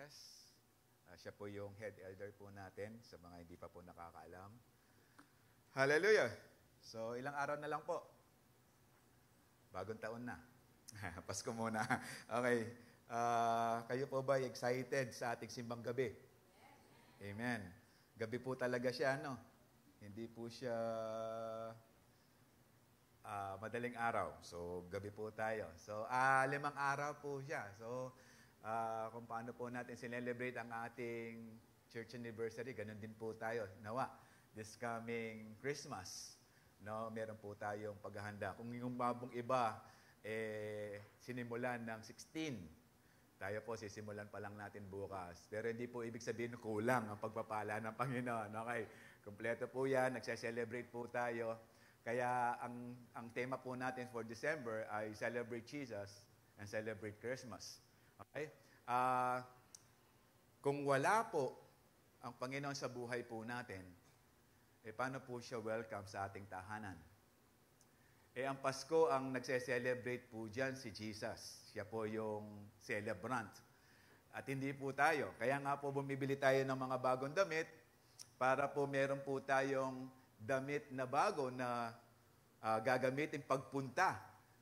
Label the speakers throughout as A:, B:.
A: Torres. Siya po yung head elder po natin sa mga hindi pa po nakakaalam. Hallelujah! So, ilang araw na lang po. Bagong taon na. Pasko muna. Okay. Kayo po ba excited sa ating simbang gabi? Amen. Gabi po talaga siya, no? Hindi po siya madaling araw. So, gabi po tayo. So, 5 araw po siya. So, kung paano po natin sinelebrate ang ating church anniversary, ganun din po tayo. Nawa, this coming Christmas, no, meron po tayong paghahanda. Kung yung mabong iba, sinimulan ng 16, tayo po sisimulan pa lang natin bukas. Pero hindi po ibig sabihin kulang ang pagpapala ng Panginoon. Okay, kompleto po yan, nagse-celebrate po tayo. Kaya ang tema po natin for December ay Celebrate Jesus and Celebrate Christmas. Okay? Kung wala po ang Panginoon sa buhay po natin, paano po siya welcome sa ating tahanan? Ang Pasko, ang nagse-celebrate po dyan si Jesus. Siya po yung celebrant. At hindi po tayo. Kaya nga po bumibili tayo ng mga bagong damit para po meron po tayong damit na bago na gagamitin pagpunta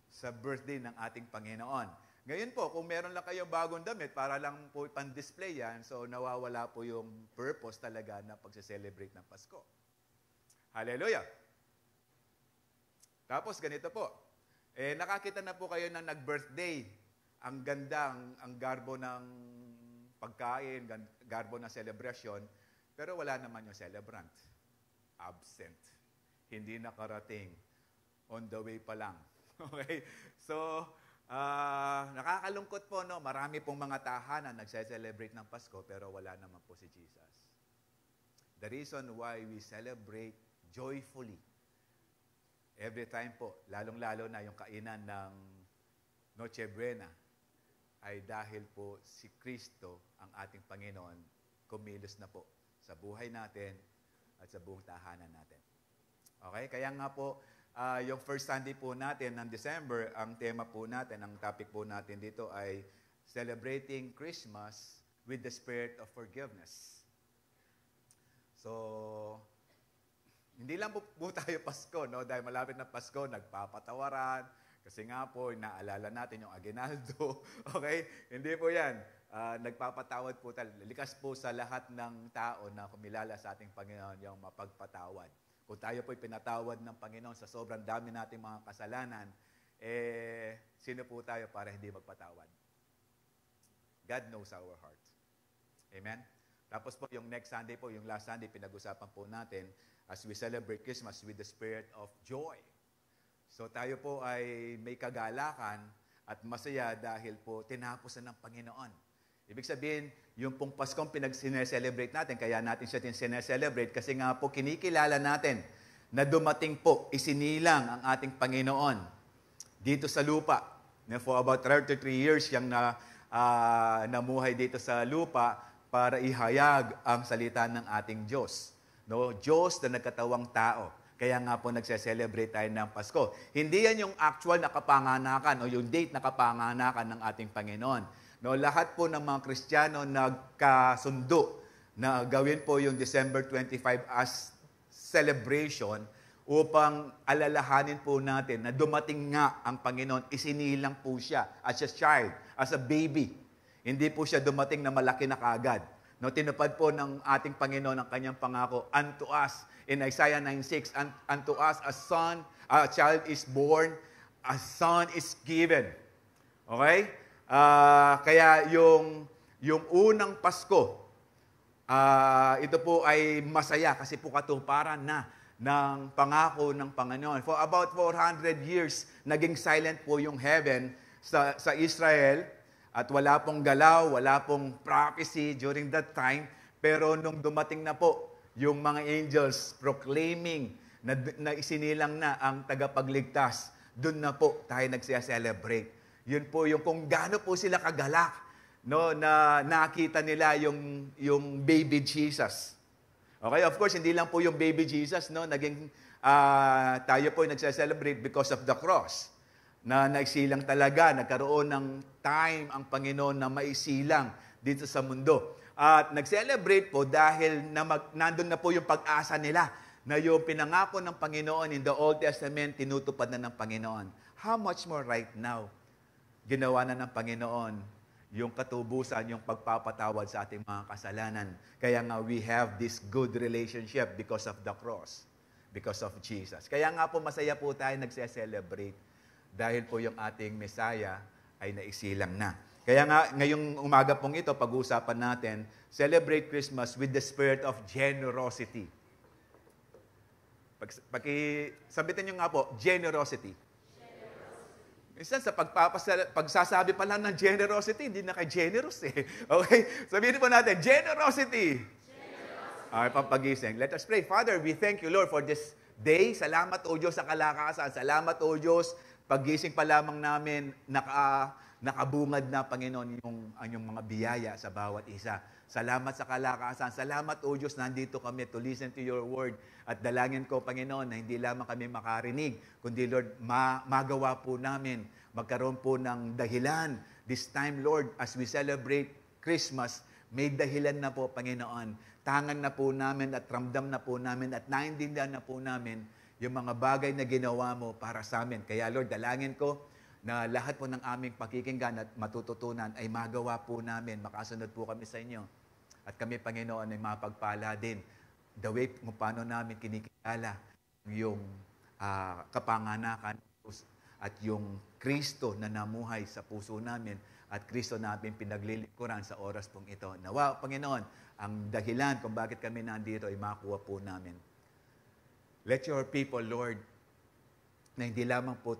A: sa birthday ng ating Panginoon. Ngayon po, kung meron lang kayong bagong damit, para lang po pan-display yan, so nawawala po yung purpose talaga na pagse-celebrate ng Pasko. Hallelujah! Tapos ganito po, nakakita na po kayo na nag-birthday. Ang ganda, ang garbo ng pagkain, garbo ng celebration, pero wala naman yung celebrant. Absent. Hindi nakarating. On the way pa lang. Okay? So, nakakalungkot po, no? Marami pong mga tahanan nagse-celebrate ng Pasko, pero wala naman po si Jesus. The reason why we celebrate joyfully every time po, lalong-lalo na yung kainan ng Noche Buena, ay dahil po si Kristo, ang ating Panginoon, kumilos na po sa buhay natin at sa buong tahanan natin. Okay? Kaya nga po, yung first Sunday po natin ng December, ang tema po natin, ang topic po natin dito ay Celebrating Christmas with the Spirit of Forgiveness. So, hindi lang po tayo Pasko, no? Dahil malapit na Pasko, nagpapatawaran. Kasi nga po, naalala natin yung aguinaldo. Okay? Hindi po yan. Nagpapatawad po tayo. Likas po sa lahat ng tao na kumilala sa ating Panginoon yung mapagpatawad. Kung tayo po'y pinatawad ng Panginoon sa sobrang dami nating mga kasalanan, sino po tayo para hindi magpatawad? God knows our heart. Amen? Tapos po, yung next Sunday po, yung last Sunday, pinag-usapan po natin as we celebrate Christmas with the spirit of joy. So tayo po ay may kagalakan at masaya dahil po tinapos na ng Panginoon. Ibig sabihin, yung pong Paskong pinag-celebrate natin, kaya natin siya sineselebrate kasi nga po kinikilala natin na dumating po, isinilang ang ating Panginoon dito sa lupa. For about 33 years siyang namuhay dito sa lupa para ihayag ang salita ng ating Diyos. No, Diyos na nagkatawang tao. Kaya nga po nagse-celebrate tayo ng Pasko. Hindi yan yung actual na kapanganakan o yung date na kapanganakan ng ating Panginoon. No, lahat po ng mga Kristiyano nagkasundo na gawin po yung December 25 as celebration upang alalahanin po natin na dumating nga ang Panginoon, isinilang po siya as a child, as a baby. Hindi po siya dumating na malaki na kaagad. No, tinupad po ng ating Panginoon ang kanyang pangako, unto us, in Isaiah 9:6, unto us a child is born, a son is given. Okay? Kaya yung unang Pasko, ito po ay masaya kasi po katuparan na ng pangako ng Panginoon. For about 400 years, naging silent po yung heaven sa Israel. At wala pong galaw, wala pong prophecy during that time. Pero nung dumating na po, yung mga angels proclaiming na isinilang na ang tagapagligtas, doon na po tayo nagsiya-celebrate. Yun po yung kung gaano po sila kagalak, no, na nakita nila yung baby Jesus. Okay, of course, hindi lang po yung baby Jesus, no, tayo po nagsiya-celebrate because of the cross. Na naisilang talaga, nagkaroon ng time ang Panginoon na maisilang dito sa mundo. At nag-celebrate po dahil nandun na po yung pag-asa nila na yung pinangako ng Panginoon in the Old Testament, tinutupad na ng Panginoon. How much more right now, ginawa na ng Panginoon yung katubusan, yung pagpapatawad sa ating mga kasalanan. Kaya nga we have this good relationship because of the cross, because of Jesus. Kaya nga po masaya po tayo nagse-celebrate dahil po yung ating Messiah ay naisilang na. Kaya nga ngayong umaga pong ito, pag-uusapan natin, celebrate Christmas with the spirit of generosity. Sabitin nyo nga po, generosity. Minsan sa pagsasabi pa lang ng generosity, hindi na ka-generous eh. Okay? Sabihin po natin, generosity. Okay, pampagising. Let us pray. Father, we thank you, Lord, for this day. Salamat, O Diyos, sa kalakasan. Salamat, O Diyos, paggising pa lamang namin, nakabungad na, Panginoon, yung mga biyaya sa bawat isa. Salamat sa kalakasan. Salamat, O Diyos, nandito kami to listen to your word. At dalangin ko, Panginoon, na hindi lamang kami makarinig, kundi, Lord, magawa po namin, magkaroon po ng dahilan. This time, Lord, as we celebrate Christmas, may dahilan na po, Panginoon. Tangan na po namin at ramdam na po namin at naintindihan na po namin yung mga bagay na ginawa mo para sa amin. Kaya, Lord, dalangin ko, na lahat po ng aming pakikinggan at matututunan ay magawa po namin, makasunod po kami sa inyo. At kami, Panginoon, ay mapagpala din the way kung paano namin kinikilala yung kapanganakan at yung Kristo na namuhay sa puso namin at Kristo namin pinaglilingkuran sa oras pong ito. Nawa, Panginoon, ang dahilan kung bakit kami nandito ay makuha po namin. Let your people, Lord, na hindi lamang po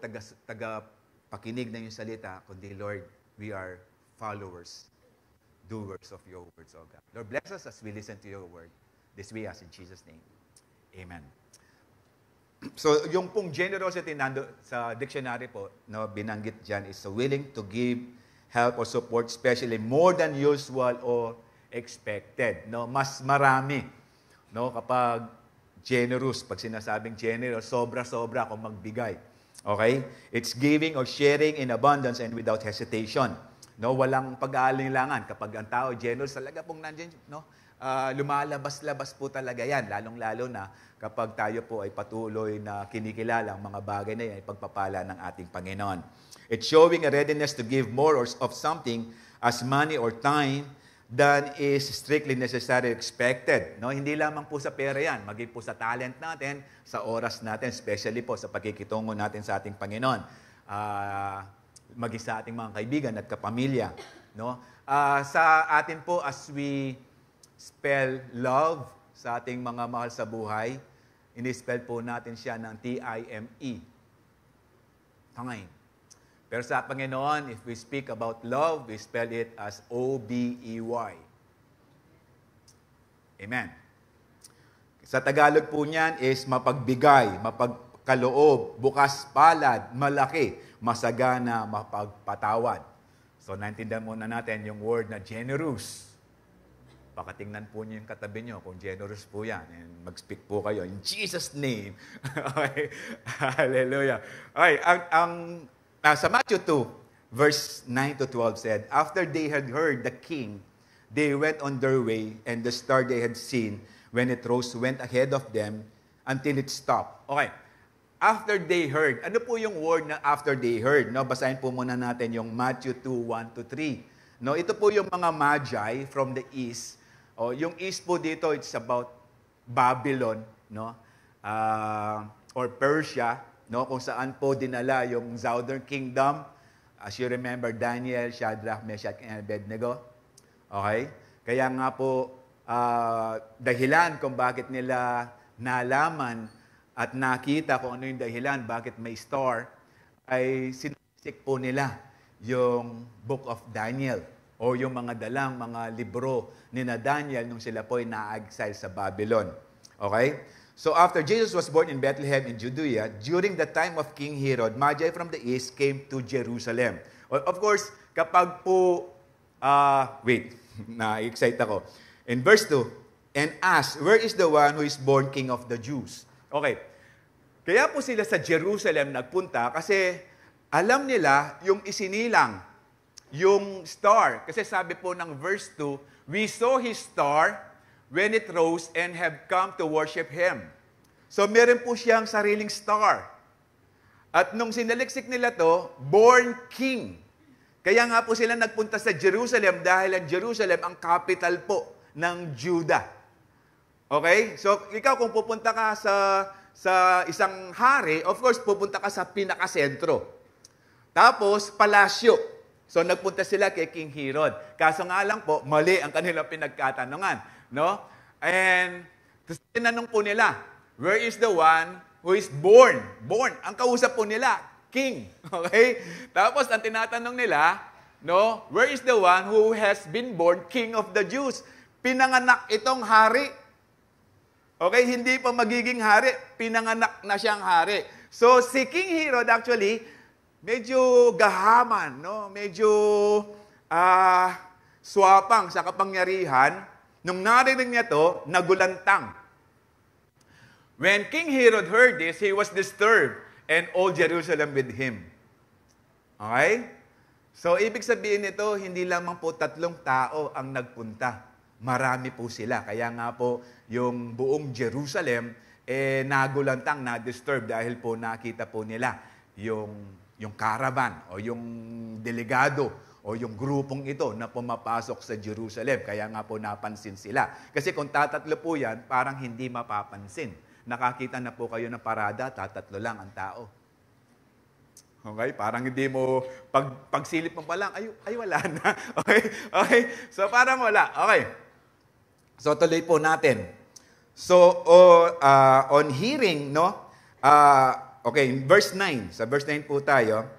A: pakinig na yung salita, kundi, Lord, we are followers, doers of your words, O God. Lord, bless us as we listen to your word. This we ask in Jesus' name. Amen. So, yung pong generosity nando sa dictionary po, no, binanggit dyan is willing to give help or support, especially more than usual or expected. No, mas marami. No, kapag generous, pag sinasabing generous, sobra-sobra kung magbigay. Okay? It's giving or sharing in abundance and without hesitation. No, walang pag-aalinlangan. Kapag ang tao generous, talaga pong nandiyan, no? Lumalabas-labas po talaga yan, lalong-lalo na kapag tayo po ay patuloy na kinikilala ang mga bagay na yan ay pagpapala ng ating Panginoon. It's showing a readiness to give more of something as money or time than is strictly necessary expected. No? Hindi lamang po sa pera yan, maging po sa talent natin, sa oras natin, especially po sa pagkikitungo natin sa ating Panginoon, maging sa ating mga kaibigan at kapamilya. No? Sa atin po, as we spell love sa ating mga mahal sa buhay, ini-spell po natin siya ng T-I-M-E. Time. Pero sa Panginoon, if we speak about love, we spell it as O-B-E-Y. Amen. Sa Tagalog po niyan is mapagbigay, mapagkaloob, bukas palad, malaki, masagana, mapagpatawad. So, naintindihan muna natin yung word na generous. Pakatingnan po niyo yung katabi niyo kung generous po yan. And mag-speak po kayo in Jesus' name. Okay. Hallelujah. Okay. Sa Matthew 2, verse 9 to 12 said, after they had heard the king, they went on their way, and the star they had seen when it rose went ahead of them until it stopped. Okay. After they heard. Ano po yung word na after they heard? No? Basahin po muna natin yung Matthew 2, 1 to 3. No, ito po yung mga magi from the east. Yung east po dito, it's about Babylon, no? Or Persia, no? Kung saan po dinala yung Southern Kingdom. As you remember, Daniel, Shadrach, Meshach, and Abednego. Okay? Kaya nga po, dahilan kung bakit nila nalaman at nakita kung ano yung dahilan, bakit may star, ay sinisik po nila yung Book of Daniel o yung mga dalang mga libro ni na Daniel nung sila po ay na-exile sa Babylon. Okay? So after Jesus was born in Bethlehem in Judea, during the time of King Herod, Magi from the east came to Jerusalem. Of course, kapag po, na-excite ako. In verse 2, and asked, where is the one who is born King of the Jews? Okay. Kaya po sila sa Jerusalem nagpunta kasi alam nila yung isinilang yung star. Kasi sabi po ng verse 2, we saw his star when it rose and have come to worship him. So meron po siyang sariling star. At nung sinaliksik nila to, born king. Kaya nga po sila nagpunta sa Jerusalem dahil ang Jerusalem ang capital po ng Judah. Okay? So ikaw kung pupunta ka sa isang hari, of course pupunta ka sa pinakasentro. Tapos palasyo. So nagpunta sila kay King Herod. Kaso nga lang po, mali ang kanilang pinagkatanungan, no? And tinanong po nila, where is the one who is born? Born. Ang kausap po nila, king. Okay? Tapos ang tinatanong nila, no, where is the one who has been born king of the Jews? Pinanganak itong hari. Okay, hindi pa magiging hari, pinanganak na siyang hari. So si King Herod actually medyo gahaman, no? Medyo swapang sa kapangyarihan. Nung narinig niya to, nagulantang. When King Herod heard this, he was disturbed, and all Jerusalem with him. Okay? So, ibig sabihin nito, hindi lamang po 3 tao ang nagpunta. Marami po sila. Kaya nga po, yung buong Jerusalem, nagulantang, na-disturb dahil po nakita po nila yung caravan o yung delegado o yung grupong ito na pumapasok sa Jerusalem. Kaya nga po napansin sila. Kasi kung tatatlo po yan, parang hindi mapapansin. Nakakita na po kayo ng parada, tatatlo lang ang tao. Okay? Parang hindi mo, pagsilip mo pa lang, ay wala na. Okay? Okay? So parang wala. Okay. So tuloy po natin. So on hearing, no? Okay, in verse 9. Sa verse 9 po tayo.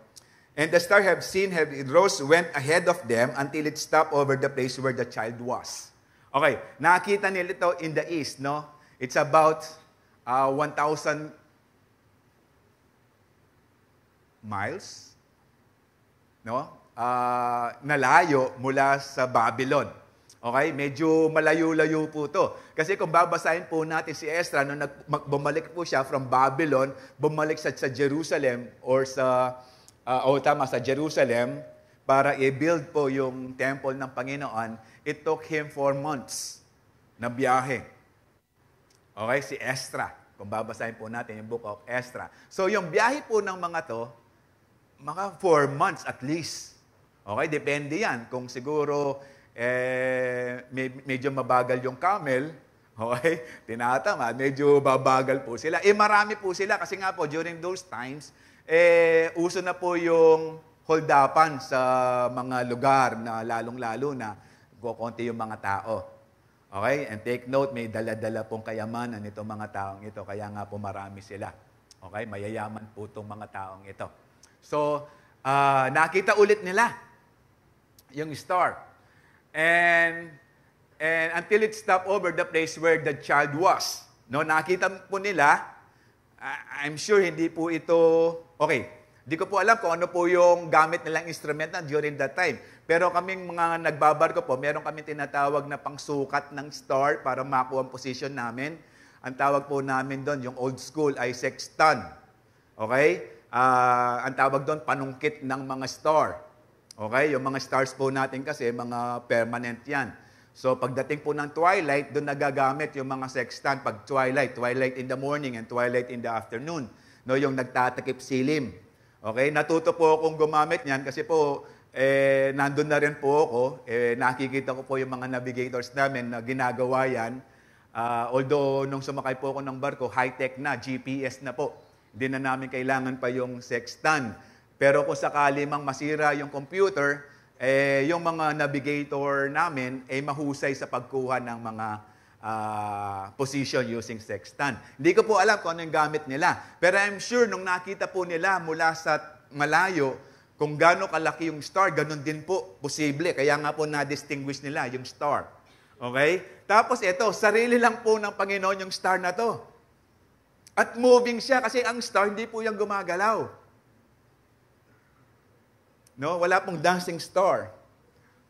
A: And the star it rose, went ahead of them until it stopped over the place where the child was. Okay, nakita nila ito in the east, no? It's about 1,000 miles, no? Nalayo mula sa Babylon. Okay, medyo malayo-layo po to. Kasi kung babasahin po natin si Ezra, nung bumalik po siya from Babylon, bumalik sa Jerusalem or sa Jerusalem, para i-build po yung temple ng Panginoon, it took him 4 months na biyahe. Okay, si Ezra. Kung babasahin po natin yung book of Ezra. So yung biyahe po ng mga to, mga 4 months at least. Okay, depende yan. Kung siguro medyo mabagal yung camel, okay, tinatamad, medyo babagal po sila. Marami po sila kasi nga po during those times, uso na po yung holdapan sa mga lugar na lalong-lalo na kukunti yung mga tao. Okay? And take note, may dala-dala pong kayamanan itong mga taong ito. Kaya nga po marami sila. Okay? Mayayaman po itong mga taong ito. So, nakita ulit nila yung star. And until it stopped over the place where the child was. No, nakita po nila, I'm sure hindi po ito, okay, di ko po alam kung ano po yung gamit nilang instrument na during that time. Pero kaming mga nagbabarko po, meron kami tinatawag na pangsukat ng star para makuha ang position namin. Ang tawag po namin doon, yung old school ay sextant. Okay? Ang tawag doon, panungkit ng mga star. Okay? Yung mga stars po natin kasi, mga permanent yan. So pagdating po ng twilight, doon nagagamit yung mga sextant. Pag twilight in the morning and twilight in the afternoon. No, yung nagtatakip silim. Okay? Natuto po akong gumamit niyan kasi po, nandun na rin po ako. Nakikita ko po yung mga navigators namin na ginagawa yan. Although nung sumakay po ako ng barko, high-tech na, GPS na po. Hindi na namin kailangan pa yung sextant. Pero kung sakali mang masira yung computer, yung mga navigator namin ay mahusay sa pagkuha ng mga position using sextant. Hindi ko po alam kung ano yung gamit nila. Pero I'm sure nung nakita po nila mula sa malayo, kung gaano kalaki yung star, ganun din po posible. Kaya nga po na-distinguish nila yung star. Okay? Tapos ito, sarili lang po ng Panginoon yung star na to. At moving siya kasi ang star hindi po yung gumagalaw. No, wala pong dancing star.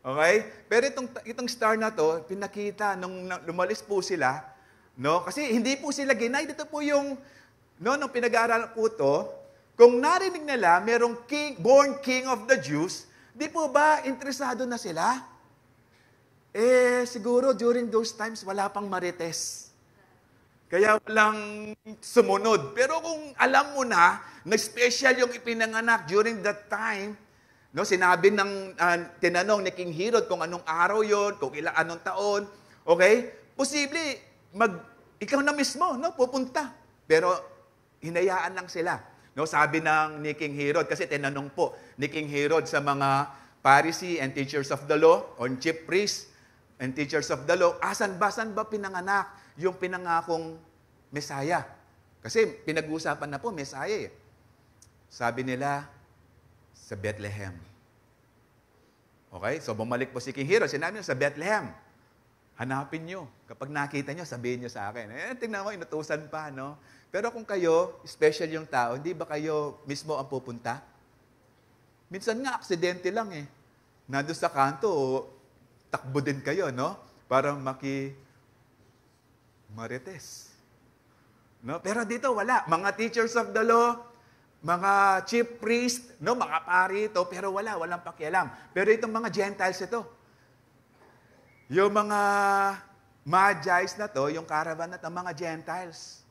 A: Okay? Pero itong star na to, pinakita nung lumalis po sila, no? Kasi hindi po sila ginay. Dito po yung nung pinag-aaralan po to, kung narinig nila merong king, born king of the Jews, Di po ba interesado na sila? Siguro during those times, wala pang marites. Kaya walang sumunod. Pero kung alam mo na special yung ipinanganak during that time, no, sinabi ng tinanong ni King Herod kung anong araw yon, kung anong taon, okay? Posible, ikaw na mismo, no, pupunta. Pero hinayaan lang sila. No, sabi ni King Herod, kasi tinanong po ni King Herod sa mga Pharisee and teachers of the law, or chief priests and teachers of the law, saan ba pinanganak yung pinangakong Mesaya? Kasi pinag-uusapan na po, Mesaya eh. Sabi nila, sa Bethlehem. Okay? So bumalik po si King Herod, sinabi niya sa Bethlehem. Hanapin nyo. Kapag nakita nyo, sabihin nyo sa akin. Tingnan mo, inutusan pa, no? Pero kung kayo, special yung tao, hindi ba kayo mismo ang pupunta? Minsan nga, aksidente lang eh. Nandun sa kanto, takbo din kayo, no? Para marites. No? Pero dito, wala. Mga teachers of the law, mga chief priest, no? Mga pari ito, pero walang pakialam. Pero itong mga Gentiles ito, yung mga Magi's na to, yung caravan na to, mga Gentiles.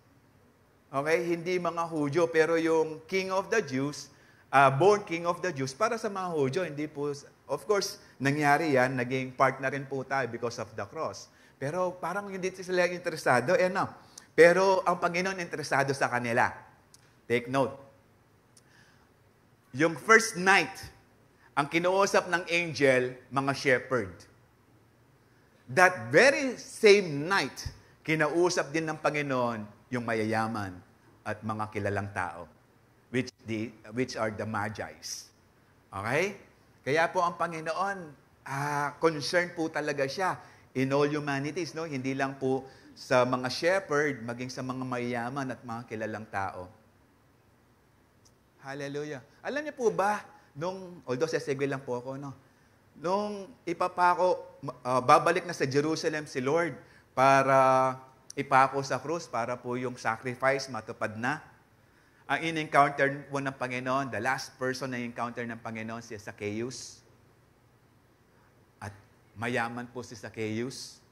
A: Okay? Hindi mga Hudyo, pero yung King of the Jews, born King of the Jews, para sa mga Hudyo, hindi po, of course, nangyari yan, naging part na rin po tayo because of the cross. Pero parang hindi sila interesado, no. Pero ang Panginoon interesado sa kanila. Take note. Yung first night, ang kinuusap ng angel, mga shepherd. That very same night, kinausap din ng Panginoon yung mayayaman at mga kilalang tao, which are the Magi's. Okay? Kaya po ang Panginoon, concerned po talaga siya in all humanities, no? Hindi lang po sa mga shepherd, maging sa mga mayayaman at mga kilalang tao. Hallelujah. Alam niyo po ba, although sesegue lang po ako, no? Nung babalik na sa Jerusalem si Lord para ipako sa krus, para po yung sacrifice matupad na. Ang in-encounter po ng Panginoon, the last person na in-encounter ng Panginoon, si Zacchaeus. At mayaman po si Zacchaeus.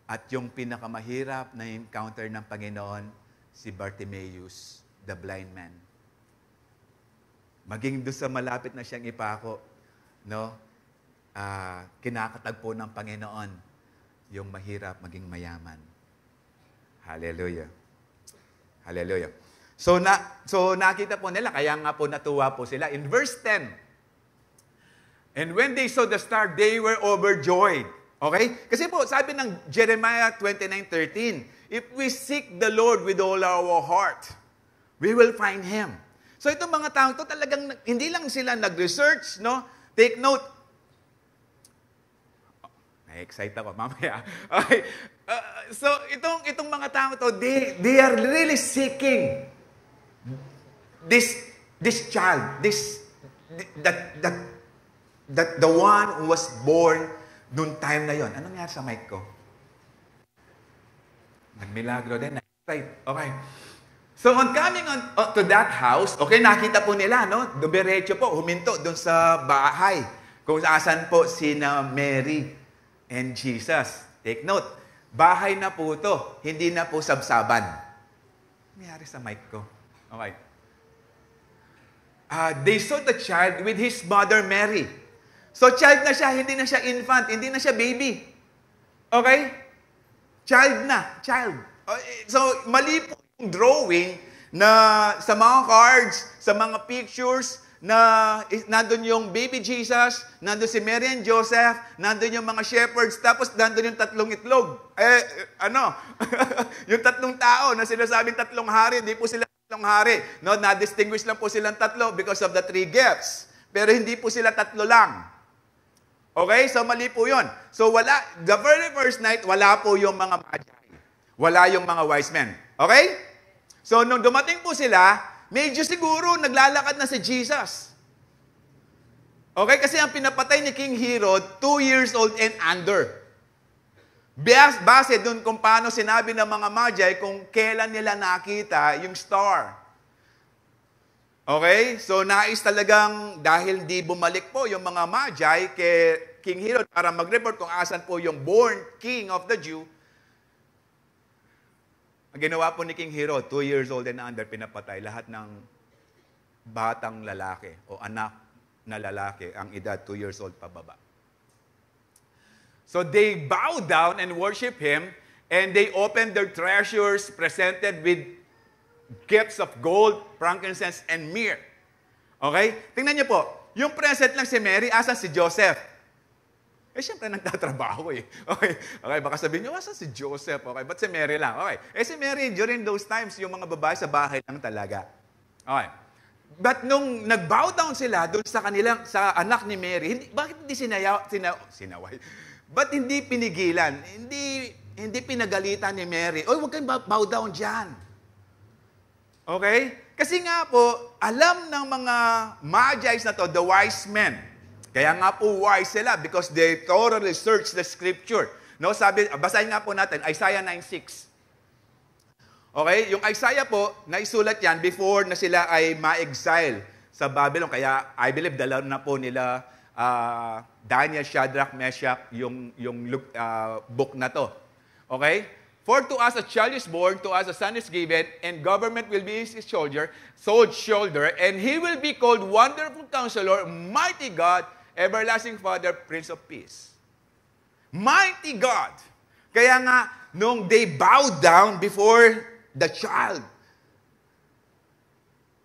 A: At yung pinakamahirap na encounter ng Panginoon, si Bartimaeus, the blind man. Maging doon sa malapit na siyang ipako, no? Kinakatagpo ng Panginoon yung mahirap maging mayaman. Hallelujah. Hallelujah. So nakita po nila, kaya nga po natuwa po sila. In verse 10, and when they saw the star, they were overjoyed. Okay? Kasi po, sabi ng Jeremiah 29:13, if we seek the Lord with all our heart, we will find Him. So itong mga tao to talagang, hindi lang sila nag-research, no? Take note. Na-excite ako, mamaya. Okay. So itong mga tao to, they are really seeking this child, that the one who was born noong time na yon. Anong nangyari sa mic ko? Nagmilagro din. Okay. So on coming to that house, okay, nakita po nila, no? Dumiretso po, huminto doon sa bahay kung saan po sina Mary and Jesus. Take note, bahay na po to, hindi na po sabsaban. Nangyari sa mic ko. Okay. They saw the child with his mother Mary. So child na siya, hindi na siya infant, hindi na siya baby. Okay? Child na, child. So mali po yung drawing na sa mga cards, sa mga pictures, na nandun yung baby Jesus, nandun si Mary and Joseph, nandun yung mga shepherds, tapos nandun yung tatlong itlog. Yung tatlong tao na sinasabing tatlong hari, hindi po sila tatlong hari. No, na-distinguish lang po silang tatlo because of the three gifts. Pero hindi po sila tatlo lang. Okay? So mali po yun. So the very first night, wala po yung mga magi. Wala yung mga wise men. Okay? So nung dumating po sila, medyo siguro naglalakad na si Jesus. Okay? Kasi ang pinapatay ni King Herod, 2 years old and under. Base dun kung paano sinabi ng mga magi kung kailan nila nakita yung star. Okay? So nais talagang, dahil di bumalik po yung mga Magi kay King Herod para mag-report kung asan po yung born king of the Jew, ang ginawa po ni King Herod, 2 years old and under, pinapatay lahat ng batang lalaki o anak na lalaki, ang edad 2 years old pababa. So they bow down and worship him, and they opened their treasures presented with gifts of gold, frankincense, and myrrh. Okay? Tingnan niyo po, yung present lang si Mary, asa si Joseph? Eh, siyempre nagtatrabaho eh. Okay? Okay, baka sabihin niyo, asa si Joseph? Okay, ba't si Mary lang? Okay. Eh, si Mary, during those times, yung mga babae sa bahay lang talaga. Okay. But nung nag-bow down sila doon sa kanilang, sa anak ni Mary, bakit hindi sinaway? Ba't hindi pinigilan? Hindi pinagalitan ni Mary. Oy, huwag kayong bow down dyan. Okay? Kasi nga po, alam ng mga Magi's na to, the wise men. Kaya nga po wise sila because they thoroughly search the scripture. No, sabi, basahin nga po natin, Isaiah 9:6. Okay? Yung Isaiah po, naisulat yan before na sila ay ma-exile sa Babylon. Kaya I believe dala na po nila Daniel, Shadrach, Meshach, yung book na to. Okay? For to us a child is born, to us a son is given, and government will be his shoulder, and he will be called Wonderful Counselor, Mighty God, Everlasting Father, Prince of Peace. Mighty God. Kaya nga, nung they bowed down before the child,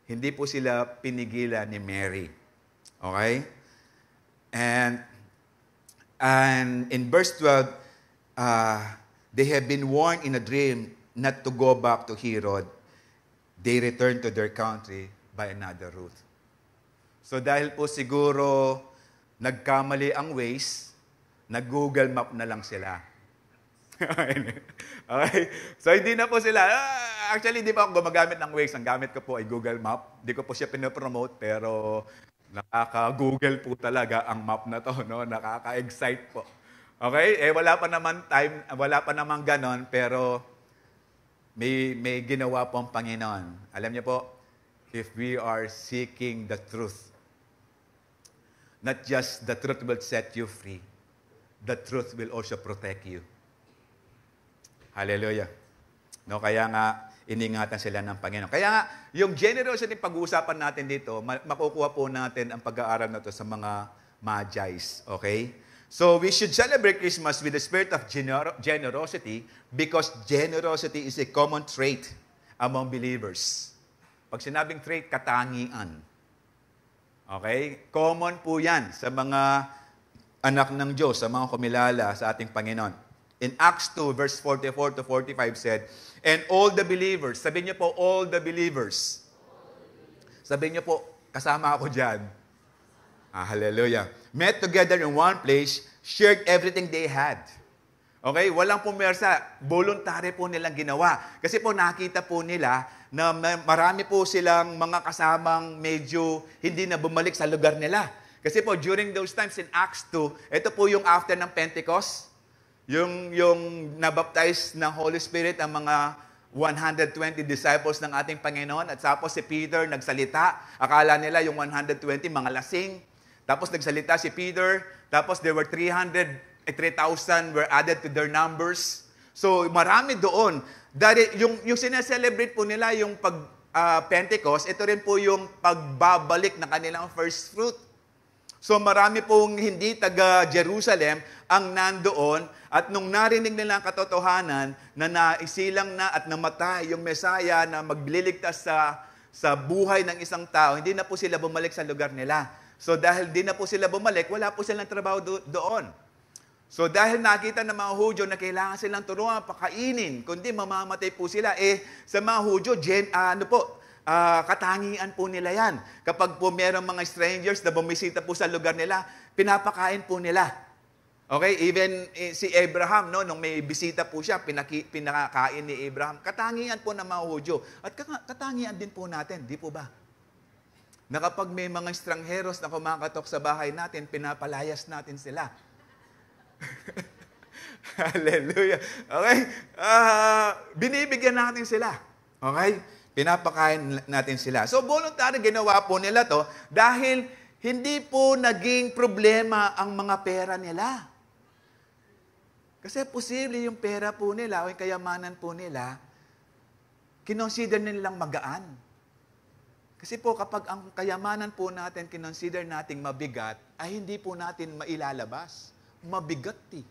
A: hindi po sila pinigilan ni Mary. Okay? And in verse 12, they have been warned in a dream not to go back to Herod. They returned to their country by another route. So dahil po siguro nagkamali ang Waze, nag-Google Map na lang sila. Okay? So hindi na po sila, actually hindi pa ako gumagamit ng Waze. Ang gamit ko po ay Google Map. Hindi ko po siya pinopromote, pero nakaka-Google po talaga ang map na to, no? Nakaka-excite po. Okay? Eh, wala pa naman ganon, pero may ginawa po ang Panginoon. Alam niyo po, if we are seeking the truth, not just the truth will set you free, the truth will also protect you. Hallelujah. No, kaya nga, iningatan sila ng Panginoon. Kaya nga, yung generosity pag-uusapan natin dito, makukuha po natin ang pag-aaral na to sa mga Magi's. Okay? So, we should celebrate Christmas with the spirit of generosity because generosity is a common trait among believers. Pag sinabing trait, katangian. Okay? Common po yan sa mga anak ng Diyos, sa mga kumilala sa ating Panginoon. In Acts 2, verse 44 to 45 said, and all the believers, sabihin niyo po, all the believers. Sabihin niyo po, kasama ako dyan. Hallelujah. Met together in one place, shared everything they had. Okay? Walang pumersa. Voluntary po nilang ginawa. Kasi po nakita po nila na marami po silang mga kasamang medyo hindi na bumalik sa lugar nila. Kasi po during those times in Acts 2, ito po yung after ng Pentecost, yung nabaptize ng Holy Spirit ang mga 120 disciples ng ating Panginoon. At tapos si Peter nagsalita. Akala nila yung 120 mga lasing. Tapos nagsalita si Peter. Tapos there were 3,000 were added to their numbers. So marami doon. Dahil yung sineselebrate po nila yung Pentecost, ito rin po yung pagbabalik ng kanilang first fruit. So marami pong hindi taga Jerusalem ang nandoon at nung narinig nila ang katotohanan na naisilang na at namatay yung Mesaya na magliligtas sa buhay ng isang tao, hindi na po sila bumalik sa lugar nila. So dahil di na po sila bumalik, wala po silang trabaho doon. So dahil nakita ng mga Hudyo na kailangan silang turuan, pakainin, kundi mamamatay po sila, sa mga Hudyo, katangian po nila yan. Kapag po merong mga strangers na bumisita po sa lugar nila, pinapakain po nila. Okay? Even si Abraham, no, nung may bisita po siya, pinakain ni Abraham. Katangian po ng mga Hudyo. At katangian din po natin, di po ba? Na kapag may mga strangheros na kumakatok sa bahay natin, pinapalayas natin sila. Hallelujah. Okay? Binibigyan natin sila. Okay? Pinapakain natin sila. So, voluntary ginawa po nila to dahil hindi po naging problema ang mga pera nila. Kasi posible yung pera po nila o yung kayamanan po nila, kinonsider nilang magaan. Kasi po kapag ang kayamanan po natin kinonsider nating mabigat, ay hindi po natin mailalabas. Mabigat eh.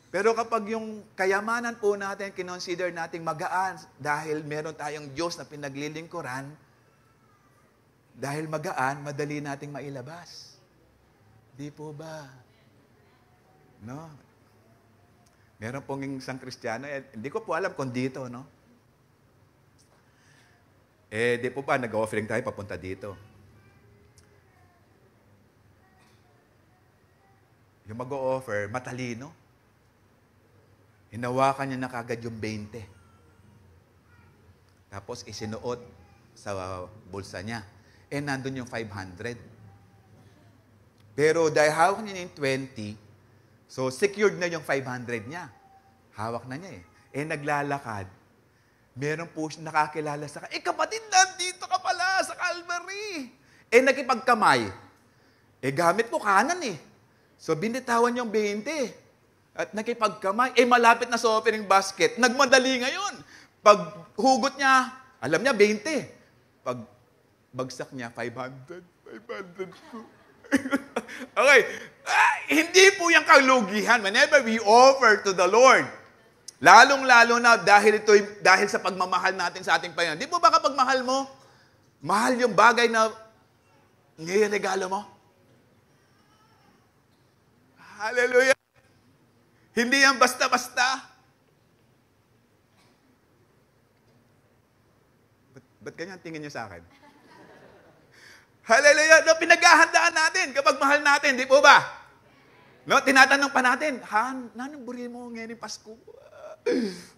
A: Pero kapag yung kayamanan po natin kinonsider nating magaan dahil meron tayong Diyos na pinaglilingkuran, dahil magaan, madali nating mailabas. Di po ba? No? Meron pong isang Kristiyano, hindi ko po alam kung dito, no? Di po ba, nag-offering tayo papunta dito. Yung mag-o-offer, matalino. Hinawakan niya na kagad yung 20. Tapos isinuot sa bulsa niya. Nandun yung 500. Pero dahil hawak niya yung 20, so secured na yung 500 niya. Hawak na niya eh. Naglalakad. Meron po siya nakakilala sa kanya. Kapatid, nandito ka pala sa Calvary. Nakipagkamay. Gamit ko kanan eh. So binitawan yung 20. At nakipagkamay. Malapit na sa opening basket. Nagmadali ngayon. Pag hugot niya, alam niya 20. Pag bagsak niya, 500 po. Okay. Hindi po yung kalugihan. Whenever we offer to the Lord, lalong-lalo na dahil sa pagmamahal natin sa ating Panginoon. Di po ba kapag mahal mo, mahal yung bagay na niregalo mo? Hallelujah! Hindi yan basta-basta. Ba't ganyan tingin niyo sa akin? Hallelujah! No, pinaghahandaan natin kapag mahal natin, di po ba? No, tinatanong pa natin, nanong buri mo ngayon Pasko?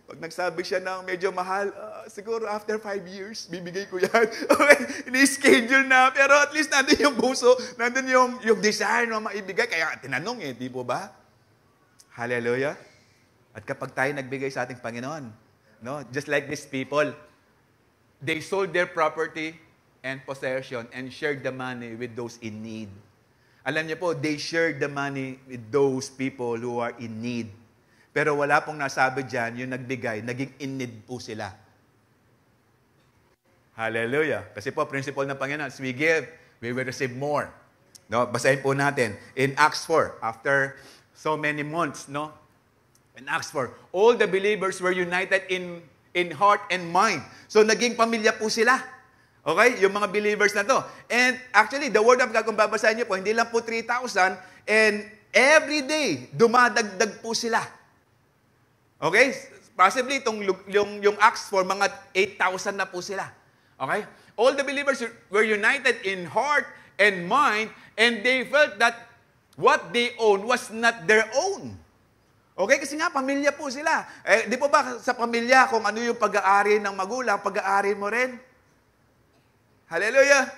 A: Pag nagsabi siya ng medyo mahal, siguro after 5 years, bibigay ko yan. Okay, ini-schedule na. Pero at least nandun yung buso, nandun yung desire na maibigay. Kaya tinanong di po ba? Hallelujah. At kapag tayo nagbigay sa ating Panginoon, no, just like these people, they sold their property and possession and shared the money with those in need. Alam niyo po, they shared the money with those people who are in need. Pero wala pong nasabi dyan, yung nagbigay, naging in need po sila. Hallelujah. Kasi po, principle ng Panginoon, as we give, we will receive more. No, basahin po natin. In Acts 4, after so many months, no? In Acts 4, all the believers were united in heart and mind. So, naging pamilya po sila. Okay? Yung mga believers na to. And actually, the word of God, kung babasahin niyo po, hindi lang po 3,000, and every day, dumadagdag po sila. Okay? Possibly, yung Acts 4, mga 8,000 na po sila. Okay? All the believers were united in heart and mind, and they felt that what they own was not their own. Okay? Kasi nga, pamilya po sila. Di po ba sa pamilya, kung ano yung pag-aari ng magulang, pag-aari mo rin? Hallelujah!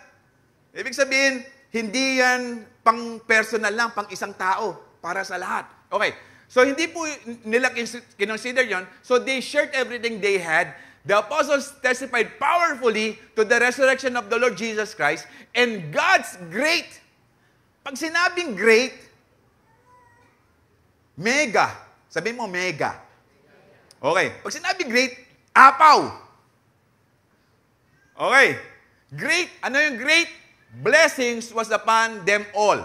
A: Ibig sabihin, hindi yan pang-personal lang, pang-isang tao, para sa lahat. Okay. So, hindi po nila kinonsider yon. So, they shared everything they had. The apostles testified powerfully to the resurrection of the Lord Jesus Christ. And God's great. Pag sinabing great, mega. Sabihin mo, mega. Okay. Pag sinabing great, apaw. Okay. Great. Ano yung great? Blessings was upon them all.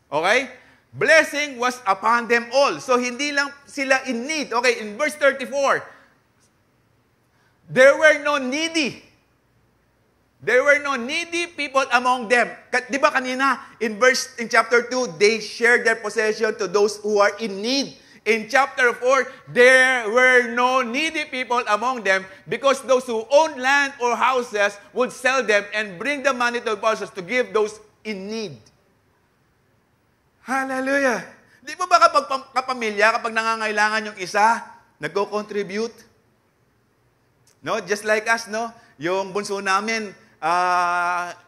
A: Okay? Blessing was upon them all. So, hindi lang sila in need. Okay, in verse 34, there were no needy. There were no needy people among them. Di ba kanina, in chapter 2, they shared their possession to those who are in need. In chapter 4, there were no needy people among them because those who own land or houses would sell them and bring the money to the apostles to give those in need. Hallelujah! Di ba kapag kapamilya, kapag nangangailangan yung isa, nagko-contribute? No? Just like us, no? Yung bunso namin,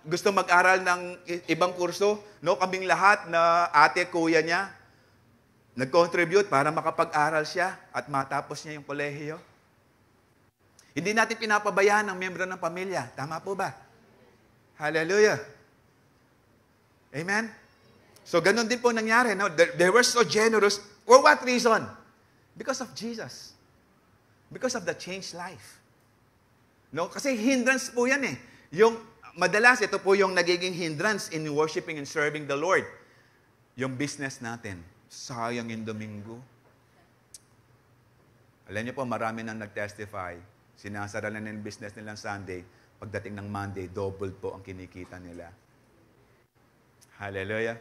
A: gusto mag-aral ng ibang kurso, no? Kaming lahat na ate, kuya niya, nag-contribute para makapag-aral siya at matapos niya yung kolehiyo. Hindi natin pinapabayaan ang miyembro ng pamilya. Tama po ba? Hallelujah. Amen? So, ganun din po nangyari. No? They were so generous. For what reason? Because of Jesus. Because of the changed life. No? Kasi hindrance po yan eh. Madalas, ito po yung nagiging hindrance in worshiping and serving the Lord. Yung business natin. Sayang yung Domingo. Alam niyo po, marami nang nag-testify. Sinasara na yung business nilang Sunday. Pagdating ng Monday, double po ang kinikita nila. Hallelujah.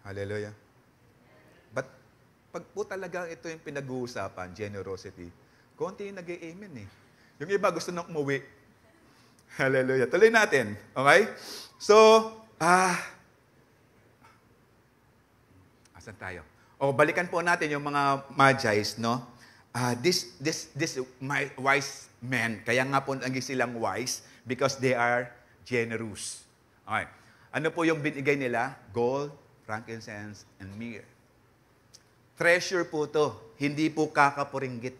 A: Hallelujah. But pag po talaga ito yung pinag-uusapan, generosity, konti yung nag-i-amen eh. Yung iba gusto nang umuwi. Hallelujah. Tuloy natin. Okay? So, asan tayo? Balikan po natin yung mga Magi's, no? This wise men, kaya nga po naging silang wise because they are generous. Okay. Ano po yung binigay nila? Gold, frankincense, and myrrh. Treasure po to, hindi po kakapuringgit.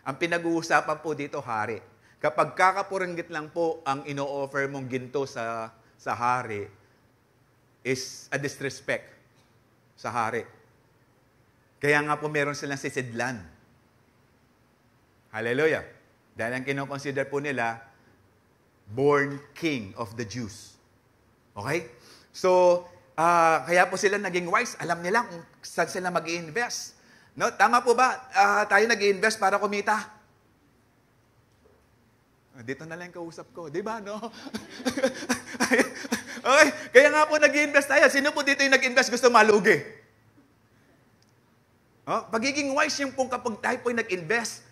A: Ang pinag-uusapan po dito, hari. Kapag kakapuringgit lang po ang ino-offer mong ginto sa hari, is a disrespect sa hari. Kaya nga po meron silang sisidlan. Hallelujah. Dahil ang kinoconsider po nila, born king of the Jews. Okay? So, kaya po sila naging wise. Alam nila kung saan sila mag-i-invest. No? Tama po ba? Tayo nag-i-invest para kumita. Dito na lang kausap ko. Di ba, no? Okay? Kaya nga po nag-i-invest tayo. Sino po dito yung nag-invest gusto malugi? Pagiging wise yung pong kapag tayo po yung nag-invest,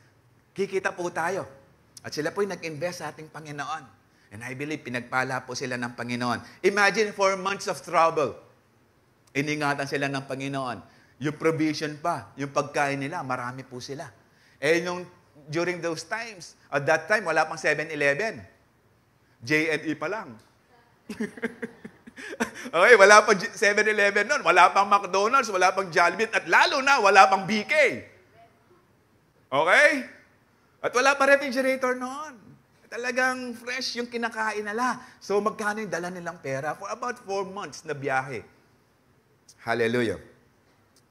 A: kikita po tayo. At sila po yung nag-invest sa ating Panginoon. And I believe, pinagpala po sila ng Panginoon. Imagine 4 months of trouble. Iningatan sila ng Panginoon. Yung provision pa, yung pagkain nila, marami po sila. During those times, at that time, wala pang 7-Eleven. J&E pa lang. Okay, wala pang 7-Eleven noon, wala pang McDonald's, wala pang Jollibee, at lalo na, wala pang BK. Okay? At wala pa refrigerator noon. Talagang fresh yung kinakain nila. So, magkano yung dala nilang pera? For about 4 months na biyahe. Hallelujah.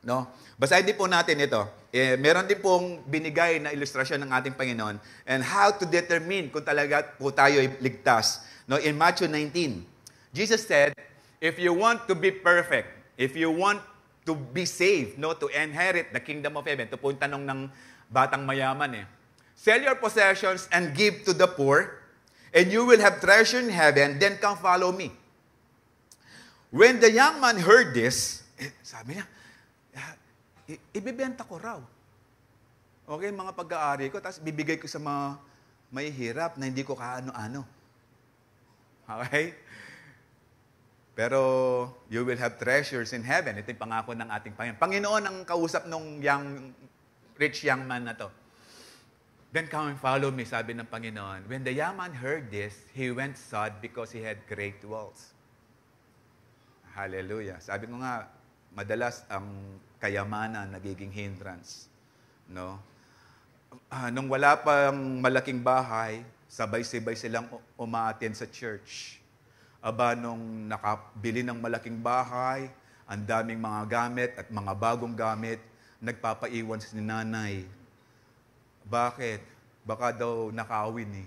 A: No? Basahin din po natin ito. Meron din pong binigay na ilustrasyon ng ating Panginoon and how to determine kung talaga po tayo ligtas. No? In Matthew 19, Jesus said, if you want to be perfect, if you want to be saved, no, to inherit the kingdom of heaven, ito po yung tanong ng batang mayaman sell your possessions and give to the poor, and you will have treasure in heaven, then come follow me. When the young man heard this, sabi niya, ibibenta ko raw. Okay, mga pag-aari ko, tapos bibigay ko sa mga may hirap na hindi ko kaano-ano. Okay? Pero you will have treasures in heaven. Ito yung pangako ng ating Panginoon. Panginoon ang kausap nung rich young man na to. Then come and follow me, sabi ng Panginoon. When the young man heard this, he went sad because he had great wealth. Hallelujah. Sabi ko nga, madalas ang kayamanan nagiging hindrance. No? Nung wala pang malaking bahay, sabay-sabay silang umaattend sa church. Nung nakabili ng malaking bahay, ang daming mga gamit at mga bagong gamit, nagpapaiwan si nanay. Bakit? Baka daw nakawin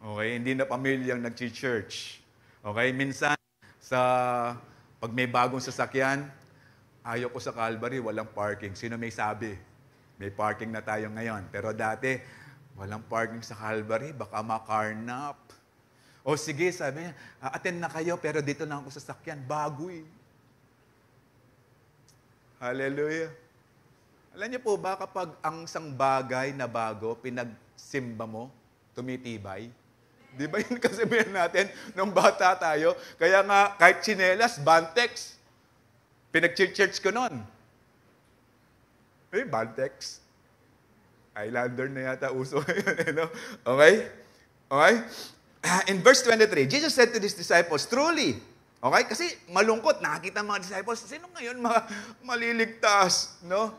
A: Okay, hindi na pamilyang nag-church. Okay, minsan, pag may bagong sasakyan, ayaw ko sa Calvary, walang parking. Sino may sabi? May parking na tayo ngayon. Pero dati, walang parking sa Calvary, baka makarnap. O sige, sabi niya, attend na kayo, pero dito na ako sa sasakyan. Bago Hallelujah. Alam niyo po ba kapag ang isang bagay na bago, pinagsimba mo, tumitibay? Di ba yun kasabihan natin nung bata tayo? Kaya nga, kahit tsinelas, Bantex. Pinag-church ko nun. Bantex. Islander na yata uso ngayon. Okay? Okay? In verse 23, Jesus said to his disciples, truly, okay? Kasi malungkot, nakakita mga disciples, sino ngayon maliligtas? No?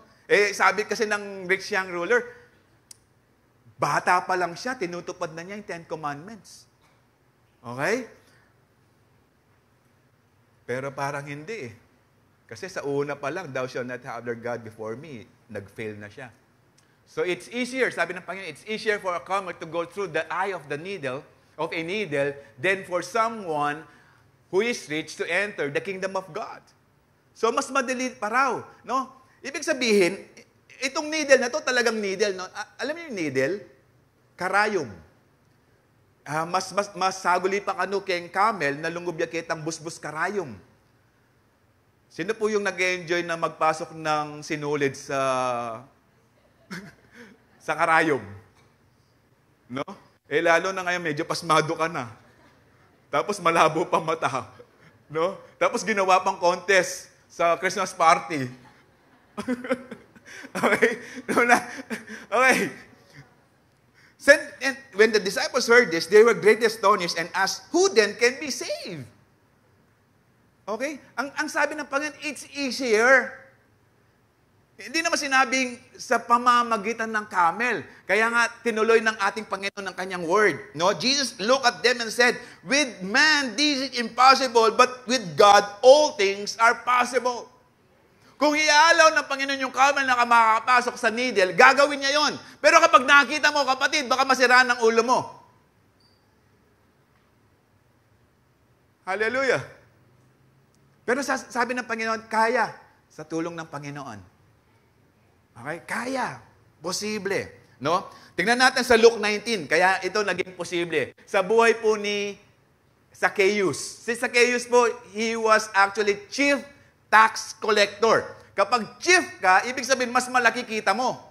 A: Sabi kasi ng rich young ruler, bata pa lang siya, tinutupad na niya yung 10 Commandments. Okay? Pero parang hindi eh. Kasi sa una pa lang, thou shalt not have other God before me. Nag-fail na siya. So it's easier, sabi ng Panginoon, it's easier for a camel to go through the eye of a needle, than for someone who is rich to enter the kingdom of God. So mas madali pa raw, no? Ibig sabihin, itong needle na to talagang needle, no? Alam niyo yung needle? Karayom. Mas saguli pa kanu keng camel na lungubya kitang busbus karayom. Sino po yung nag-enjoy na magpasok ng sinulid sa sa karayom? No? Lalo na ngayon medyo pasmado ka na. Tapos malabo pa mata. No? Tapos ginawa pang contest sa Christmas party. Okay? Okay. And when the disciples heard this, they were greatly astonished and asked, who then can be saved? Okay? Ang sabi ng Panginoon, it's easier. Hindi naman sinabing sa pamamagitan ng camel. Kaya nga, tinuloy ng ating Panginoon ng kanyang word. No? Jesus looked at them and said, with man, this is impossible, but with God, all things are possible. Kung iaalaw ng Panginoon yung camel na makakapasok sa needle, gagawin niya yon. Pero kapag nakita mo, kapatid, baka masiraan ang ulo mo. Hallelujah. Pero sabi ng Panginoon, kaya sa tulong ng Panginoon. Okay? Kaya. Posible. No? Tingnan natin sa Luke 19. Kaya ito naging posible. Sa buhay po ni Zacchaeus. Si Zacchaeus po, he was actually chief tax collector. Kapag chief ka, ibig sabihin, mas malaki kita mo.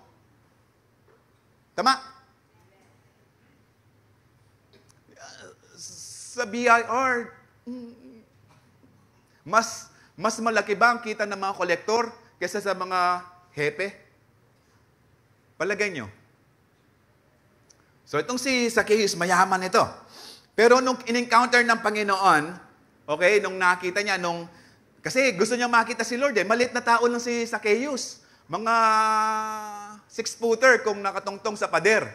A: Tama? Sa BIR, mas malaki ba ang kita ng mga kolektor kaysa sa mga hepe? Palagay nyo. So itong si Zacchaeus, mayaman ito. Pero nung in-encounter ng Panginoon, okay, nung nakita niya, kasi gusto niya makita si Lord maliit na tao lang si Zacchaeus. Mga 6-footer kung nakatungtong sa pader.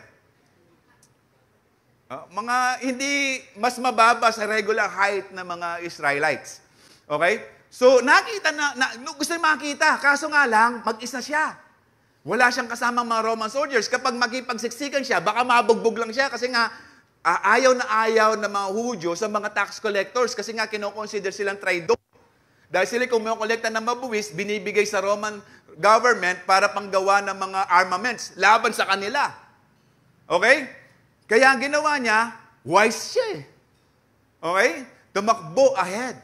A: Mga hindi mas mababa sa regular height ng mga Israelites. Okay? So, nakita gusto niya makita. Kaso nga lang, mag-isa siya. Wala siyang kasamang mga Roman soldiers. Kapag makipagsiksikan siya, baka mabugbog lang siya kasi nga, ayaw ng mga Hudyo sa mga tax collectors kasi nga kinoconsider silang traidor. Dahil sila kung may kolekta ng mabuwis, binibigay sa Roman government para panggawa ng mga armaments laban sa kanila. Okay? Kaya ang ginawa niya, wise siya eh. Okay? Tumakbo ahead.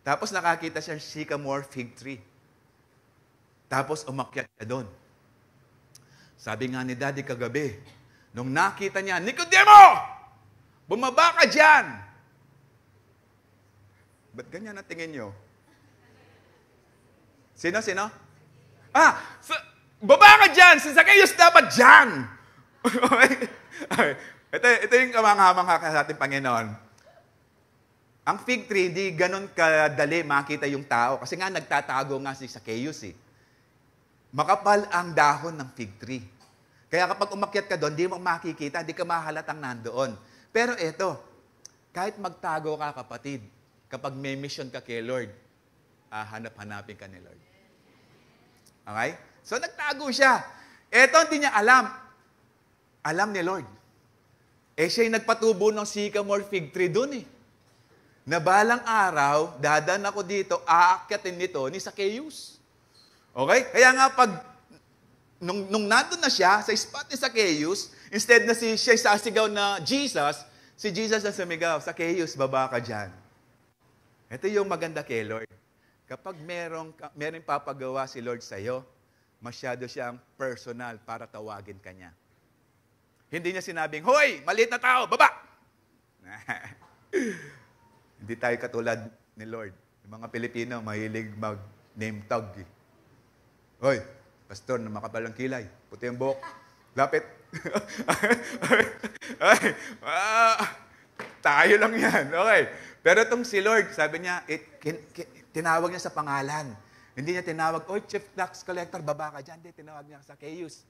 A: Tapos nakakita siya sycamore fig tree. Tapos umakyat siya doon. Sabi nga ni Daddy kagabi, nung nakita niya, Nicodemo! Bumaba ka dyan! Ba't ganyan ang tingin nyo? Sino? Baba ka dyan! Si Zacchaeus dapat dyan! Ito yung kamanghamang sa ating Panginoon. Ang fig tree, di ganun kadali makita yung tao. Kasi nga nagtatago nga si Zacchaeus eh. Makapal ang dahon ng fig tree. Kaya kapag umakyat ka doon, di mo makikita, di ka mahalatang nandoon. Pero eto, kahit magtago ka kapatid, kapag may mission ka kay Lord, hanap-hanapin ka ni Lord. Okay? So nagtago siya. Eto hindi niya alam. Alam ni Lord. Siya yung nagpatubo ng sycamore fig tree doon eh. Na balang araw, dadan ako dito, aakyatin nito ni Zacchaeus. Okay? Kaya nga nung nandun na siya sa spot ni Zacchaeus, instead na siya sasigaw na Jesus, si Jesus na sumigaw, Zacchaeus, baba ka dyan. Ito yung maganda kay Lord. Kapag merong papagawa si Lord sa iyo, masyado siyang personal para tawagin ka niya. Hindi niya sinabing, hoy, maliit na tao, baba! Hindi tayo katulad ni Lord. Yung mga Pilipino, mahilig mag-name tag. Hoy, pastor na makapalang kilay, puti ang buhok, lapit. Tayo lang yan. Okay. Pero itong si Lord, sabi niya, tinawag niya sa pangalan. Hindi niya tinawag, "Oy, chief tax collector, baba ka dyan." Hindi, tinawag niya Zacchaeus.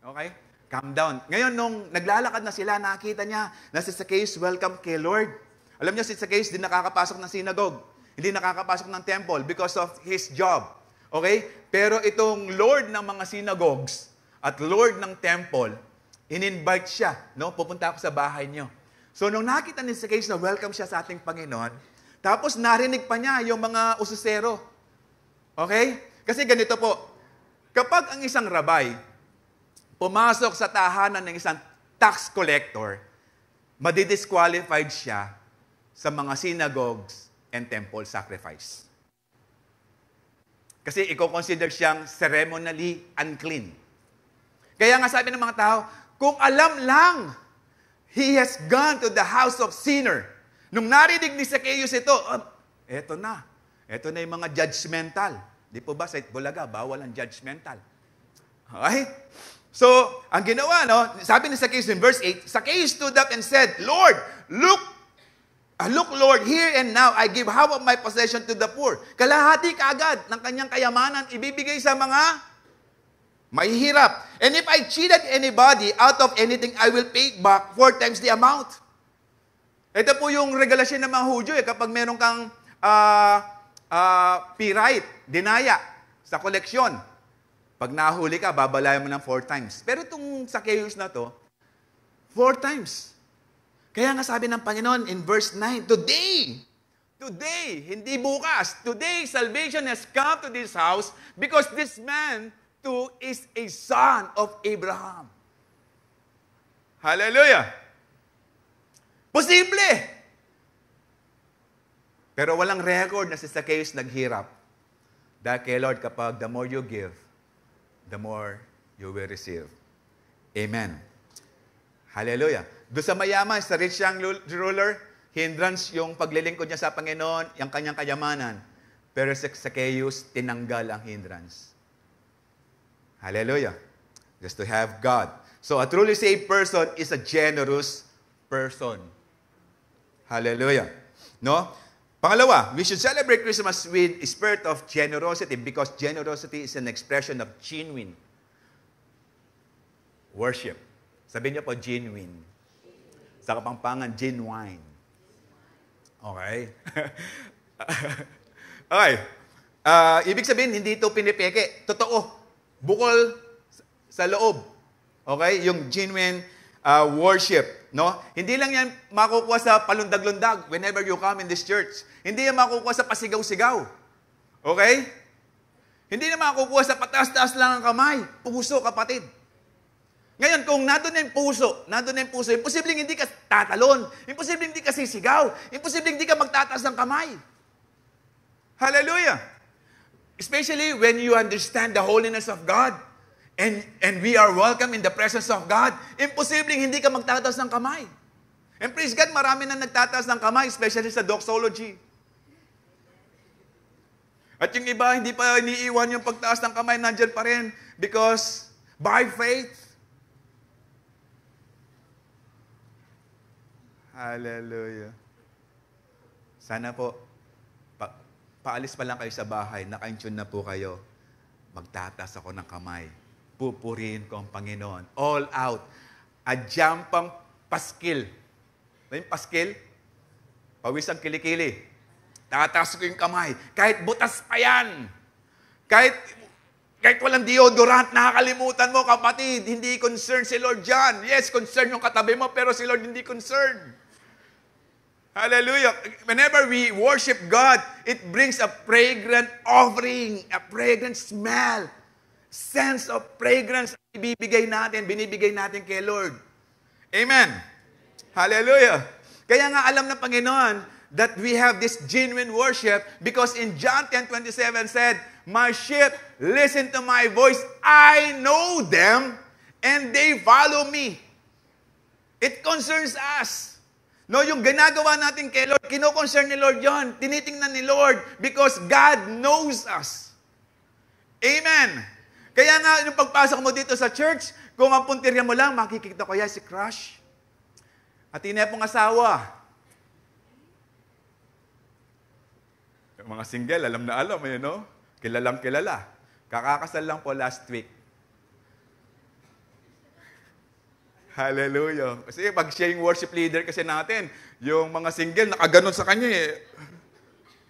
A: Okay? Calm down. Ngayon, nung naglalakad na sila, nakita niya na si Zacchaeus welcome kay Lord. Alam niyo, si Zacchaeus hindi nakakapasok ng synagogue. Hindi nakakapasok ng temple because of his job. Okay? Pero itong Lord ng mga synagogues at Lord ng temple, in-invite siya, no? Pupunta ako sa bahay niyo. So, nung nakita ni Zacchaeus na welcome siya sa ating Panginoon, tapos narinig pa niya yung mga ususero. Okay? Kasi ganito po, kapag ang isang rabay pumasok sa tahanan ng isang tax collector, madidisqualified siya sa mga synagogues and temple sacrifice. Kasi i-consider siyang ceremonially unclean. Kaya nga sabi ng mga tao, kung alam lang, he has gone to the house of sinner. Nung narinig ni Zacchaeus ito, eto na. Eto na yung mga judgmental. Di po ba sa Bulaga, bawal ang judgmental. Okay? So, ang ginawa, no, sabi ni Zacchaeus in verse 8, Zacchaeus stood up and said, Lord, look, Lord, here and now, I give half of my possession to the poor. Kalahati kaagad ng kanyang kayamanan, ibibigay sa mga mahihirap. And if I cheated anybody out of anything, I will pay back 4 times the amount. Ito po yung regulasyon ng mga Hudyo, kapag meron kang pirate, dinaya sa koleksyon. Pag nahuli ka, babalayan mo ng 4 times. Pero itong Zacchaeus na to, 4 times. Kaya nga sabi ng Panginoon in verse 9, Today, hindi bukas, today salvation has come to this house because this man too is a son of Abraham. Hallelujah! Posible! Pero walang record na si Zacchaeus naghirap. Dahil kay Lord, kapag the more you give, the more you will receive. Amen. Hallelujah. Doon sa mayaman, sa rich young ruler, hindrance yung paglilingkod niya sa Panginoon, yung kanyang kayamanan. Pero si Zacchaeus, tinanggal ang hindrance. Hallelujah. Just to have God. So a truly saved person is a generous person. Hallelujah. No? Pangalawa, we should celebrate Christmas with a spirit of generosity because generosity is an expression of genuine worship. Sabihin niyo po, genuine. Sa Kapampangan, genuine. Okay? Okay. Ibig sabihin, hindi ito pinipeke. Totoo. Bukol sa loob. Okay? Yung genuine worship. No? Hindi lang yan makukuha sa palundag-lundag whenever you come in this church. Hindi yan makukuha sa pasigaw-sigaw. Okay? Hindi na makukuha sa pataas-taas lang ang kamay. Puso, kapatid. Ngayon, kung nandun na yung puso, imposibleng hindi ka tatalon, imposibleng hindi ka sisigaw, imposibleng hindi ka magtataas ng kamay. Hallelujah! Especially when you understand the holiness of God and we are welcome in the presence of God, imposibleng hindi ka magtataas ng kamay. And praise God, marami na nagtataas ng kamay, especially sa doxology. At yung iba, hindi pa iniiwan yung pagtaas ng kamay, nandyan pa rin because by faith, hallelujah. Sana po, paalis pa lang kayo sa bahay, naka-intune na po kayo, magtatas ako ng kamay. Pupurihin ko ang Panginoon. All out. Adyampang paskil. Ano yung paskil? Pawis ang kilikili. Tataas ko yung kamay. Kahit butas pa yan. Kahit walang deodorant, nakakalimutan mo, kapatid, hindi concerned si Lord dyan. Yes, concerned yung katabi mo, pero si Lord hindi concerned. Hallelujah. Whenever we worship God, it brings a fragrant offering, a fragrant smell, sense of fragrance binibigay natin kay Lord. Amen. Hallelujah. Kaya nga alam ng Panginoon that we have this genuine worship because in John 10:27 said, My sheep listen to my voice. I know them and they follow me. It concerns us. No, yung ginagawa natin kay Lord, kino-concern ni Lord yon. Tinitingnan ni Lord because God knows us. Amen. Kaya nga, yung pagpasok mo dito sa church, kung ang puntirya mo lang, makikita ko yan si Crush. At hindi pong asawa. Yung mga single, alam na alam, no? Kilalang kilala. Kakakasal lang po last week. Hallelujah. Kasi pag siya yung worship leader kasi natin, yung mga single, nakaganon sa kanya eh.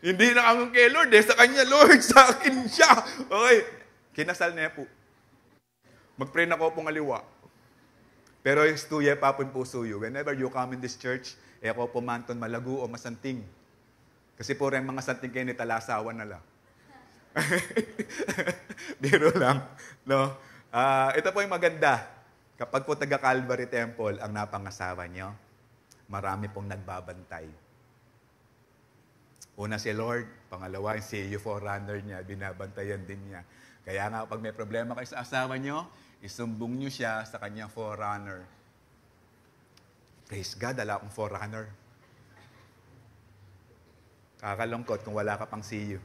A: Hindi na kami kay Lord eh. Sa kanya, Lord, sa akin siya. Okay. Kinasal niya po. Mag-pray na ko pong aliwa. Pero yung stuya pa po yung puso you. Whenever you come in this church, ako pumanton malago o masanting. Kasi po rin mga santing kayo ni talasawan na lang. Biro lang. No? Ito po yung maganda. Kapag po taga-Calvary Temple ang napangasawa nyo, marami pong nagbabantay. Una si Lord, pangalawa yung CU forerunner niya, binabantayan din niya. Kaya nga, pag may problema kayo sa asawa nyo, isumbong nyo siya sa kanyang forerunner. Praise God, wala akong forerunner. Kakalungkot kung wala ka pang CU.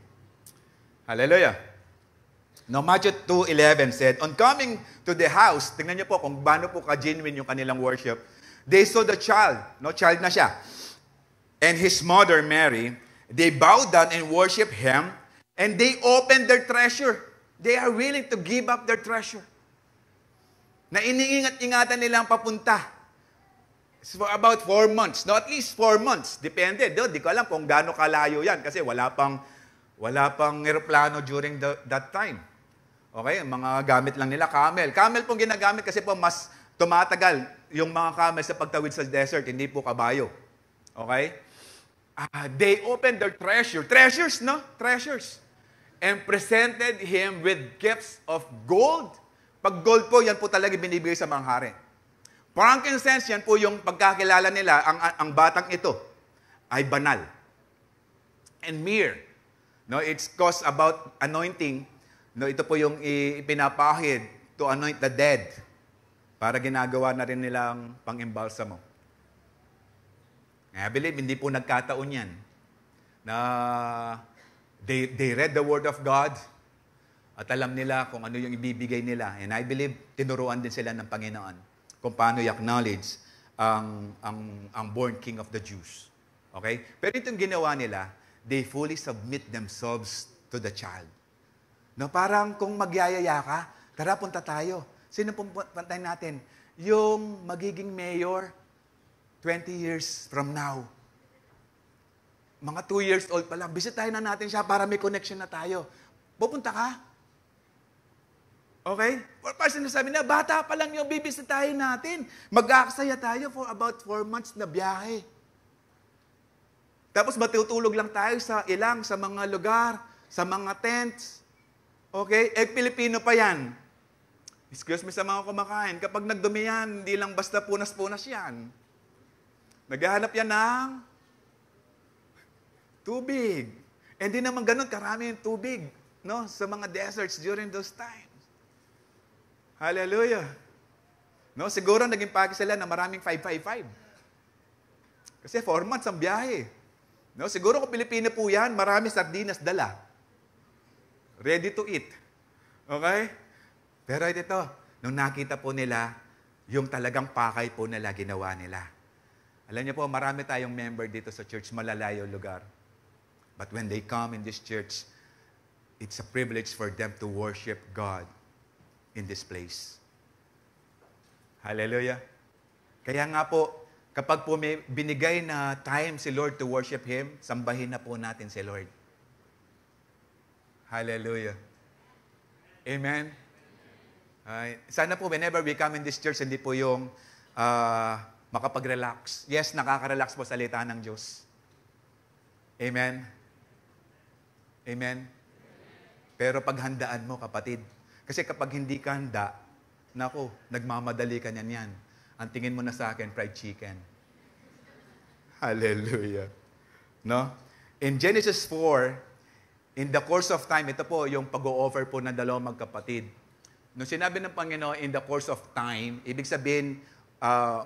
A: Hallelujah. Now, Matthew 2:11 said, on coming to the house, tingnan niyo po kung paano po ka-genuine yung kanilang worship, they saw the child. No, child na siya. And his mother, Mary, they bowed down and worshiped him, and they opened their treasure. They are willing to give up their treasure. Na iniingat-ingatan nila ang papunta. It's for about 4 months. No, at least 4 months. Depende. Di ko alam kung gaano kalayo yan kasi wala pang eroplano during that time. Okay? Mga gamit lang nila, camel. Camel pong ginagamit kasi po mas tumatagal yung mga camel sa pagtawid sa desert, hindi po kabayo. Okay? They opened their treasures, no? Treasures. And presented him with gifts of gold. Pag gold po, yan po talaga binibigay sa mga hari. Frankincense, yan po yung pagkakilala nila, ang batang ito ay banal. And myrrh, no, it's caused about anointing. No, ito po yung ipinapahid to anoint the dead. Para ginagawa na rin nilang pang-imbalsamo. I believe, hindi po nagkataon yan. Na they read the Word of God at alam nila kung ano yung ibibigay nila. And I believe, tinuruan din sila ng Panginoon kung paano i-acknowledge ang born King of the Jews. Okay? Pero itong ginawa nila, they fully submit themselves to the child. No, parang kung magyayaya ka, tara punta tayo. Sino pong pantayin natin? Yung magiging mayor 20 years from now. Mga 2 years old pa lang. Bisitahin na natin siya para may connection na tayo. Pupunta ka? Okay? Para sinasabi na, bata pa lang yung bibisitahin natin. Mag-aaksaya tayo for about 4 months na biyahe. Tapos matutulog lang tayo sa mga lugar, sa mga tents. Okay? Pilipino pa yan. Excuse me sa mga kumakain. Kapag nagdumi yan, hindi lang basta punas-punas yan. Naghahanap yan ng tubig. Hindi naman ganun, karami yung tubig, no? Sa mga deserts during those times. Hallelujah. No? Siguro naging pagi sila na maraming 555. Kasi 4 months ang biyahe. No? Siguro kung Pilipino po yan, marami sardinas dala. Ready to eat. Okay? Pero ito, nung nakita po nila, yung talagang pakay po nila, ginawa nila. Alam niyo po, marami tayong member dito sa church, malalayo lugar. But when they come in this church, it's a privilege for them to worship God in this place. Hallelujah. Kaya nga po, kapag po may binigay na time si Lord to worship Him, sambahin na po natin si Lord. Hallelujah. Amen. Sana po, whenever we come in this church, hindi po yung makapag-relax. Yes, nakaka-relax po salita ng Diyos. Amen. Amen. Pero paghandaan mo, kapatid. Kasi kapag hindi ka handa, naku, nagmamadali ka niyan yan. Ang tingin mo na sa akin, fried chicken. Hallelujah. No? In Genesis 4, in the course of time, ito po yung pag-o-offer po ng dalawang magkapatid. Nung sinabi ng Panginoon, in the course of time, ibig sabihin,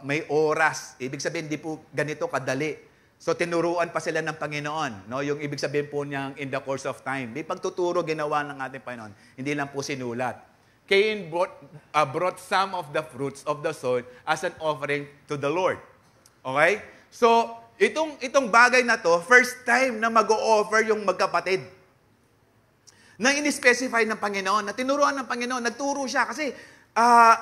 A: may oras. Ibig sabihin, hindi po ganito kadali. So, tinuruan pa sila ng Panginoon. No? Yung ibig sabihin po niyang in the course of time. May pagtuturo ginawa ng ating Panginoon. Hindi lang po sinulat. Cain brought some of the fruits of the soil as an offering to the Lord. Okay? So, itong bagay na to, first time na mag-o-offer yung magkapatid. na in-specify ng Panginoon, na tinuruan ng Panginoon, nagturo siya. Kasi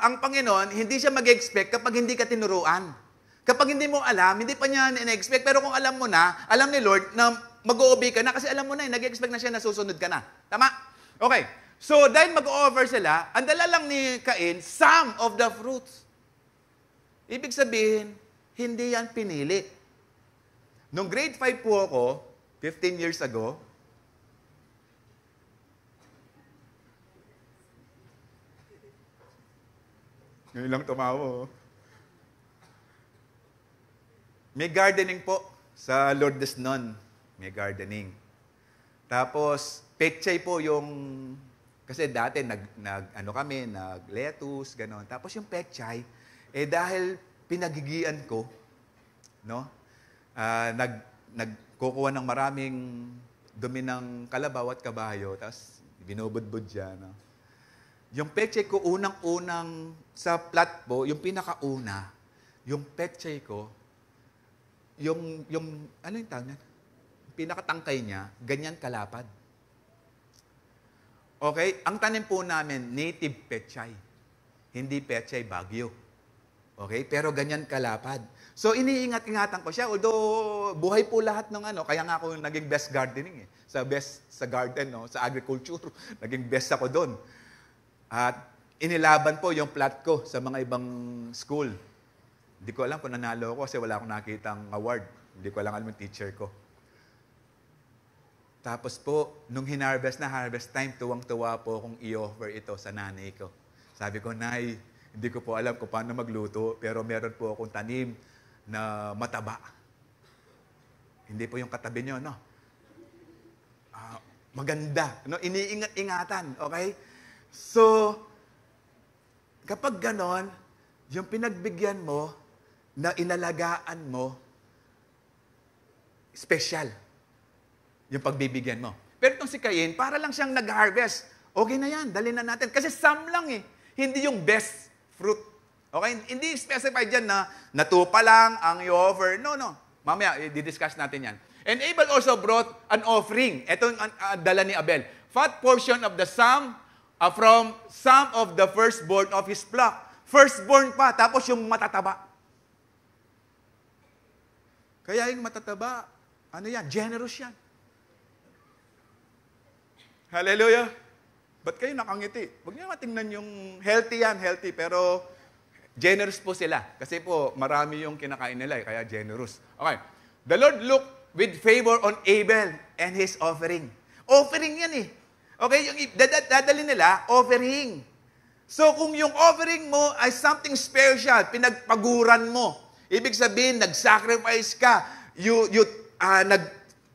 A: ang Panginoon, hindi siya mag-expect kapag hindi ka tinuruan. Kapag hindi mo alam, hindi pa niya in-expect. Pero kung alam mo na, alam ni Lord na mag-o-obey ka na kasi alam mo na, nag-expect na siya na susunod ka na. Tama? Okay. So, dahil mag-o-offer sila, ang dala lang ni Cain, some of the fruits. Ibig sabihin, hindi yan pinili. Nung grade 5 po ako, 15 years ago, ngayon lang tumawa. May gardening po sa Lourdes noon. May gardening. Tapos, pechay po yung, kasi dati nag-lettuce, gano'n. Tapos yung pechay, dahil pinagigian ko, no? Nagkukuha ng maraming dumi ng kalabaw at kabayo, tapos binubudbud dyan, no? Yung pechay ko, unang-unang sa plat po, yung pinakauna, yung pechay ko, yung ano yung tawag niya? Pinakatangkay niya, ganyan kalapad. Okay? Ang tanim po namin, native pechay. Hindi pechay bagyo. Okay? Pero ganyan kalapad. So, iniingat-ingatan ko siya. Although, buhay po lahat ng kaya nga ako naging best gardening sa garden, no? Sa agriculture. Naging best ako doon. At inilaban po yung plat ko sa mga ibang school. Hindi ko alam kung nanalo ako kasi wala akong nakitang award. Hindi ko alam yung teacher ko. Tapos po, nung harvest time, tuwang-tuwa po akong i-offer ito sa nanay ko. Sabi ko, Nay, hindi ko po alam kung paano magluto, pero meron po akong tanim na mataba. Hindi po yung katabi nyo, no? Maganda. No? Iniingat-ingatan, okay? So, kapag ganon, yung pinagbigyan mo, na inalagaan mo, special. Yung pagbibigyan mo. Pero itong si Cain, para lang siyang nag-harvest. Okay na yan, dali na natin. Kasi some lang eh. Hindi yung best fruit. Okay? Hindi specified dyan na natupa lang ang i-offer. No. Mamaya, i-discuss natin yan. And Abel also brought an offering. Ito yung dala ni Abel. Fat portion of the sum from some of the firstborn of his flock. Firstborn pa, tapos yung matataba. Kaya yung matataba, generous yan. Hallelujah. Ba't kayo nakangiti? Huwag niyo matingnan yung healthy yan, healthy, pero generous po sila. Kasi po, marami yung kinakain nila, kaya generous. Okay. The Lord looked with favor on Abel and his offering. Offering yan eh. Okay, yung dadali nila, offering. So, kung yung offering mo ay something special, pinagpaguran mo, ibig sabihin, nag-sacrifice ka,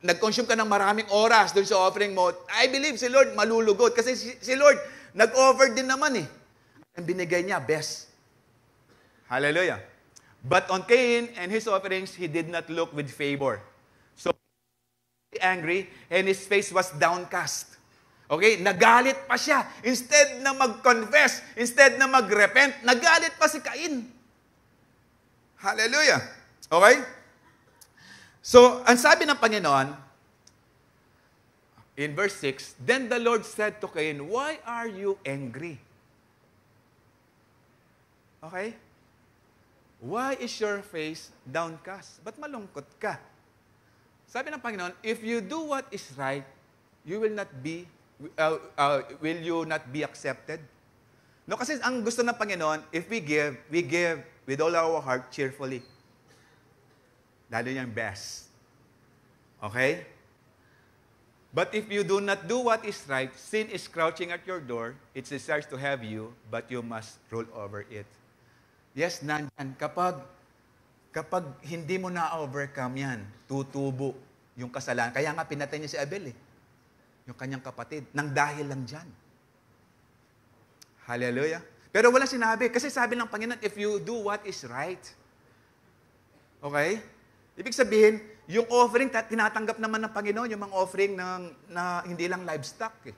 A: nag-consume ka ng maraming oras doon sa offering mo, I believe si Lord malulugod. Kasi si Lord, nag-offer din naman eh. Ang binigay niya, best. Hallelujah. But on Cain and his offerings, he did not look with favor. So, angry, and his face was downcast. Okay? Nagalit pa siya. Instead na mag-confess, instead na mag-repent, nagalit pa si Cain. Hallelujah. Okay? So, ang sabi ng Panginoon, in verse 6, then the Lord said to Cain, why are you angry? Okay? Why is your face downcast? Ba't malungkot ka? Sabi ng Panginoon, if you do what is right, you will not be will you not be accepted? No, kasi ang gusto ng Panginoon, if we give with all our heart cheerfully. Lalo yung best. Okay? But if you do not do what is right, sin is crouching at your door. It desires to have you, but you must rule over it. Yes, nandyan. Kapag hindi mo na-overcome yan, tutubo yung kasalanan. Kaya nga pinatay niya si Abel eh. Yung kanyang kapatid, nang dahil lang dyan. Hallelujah. Pero wala sinabi. Kasi sabi ng Panginoon, if you do what is right. Okay? Ibig sabihin, yung offering, tinatanggap naman ng Panginoon, yung mga offering na hindi lang livestock. Eh.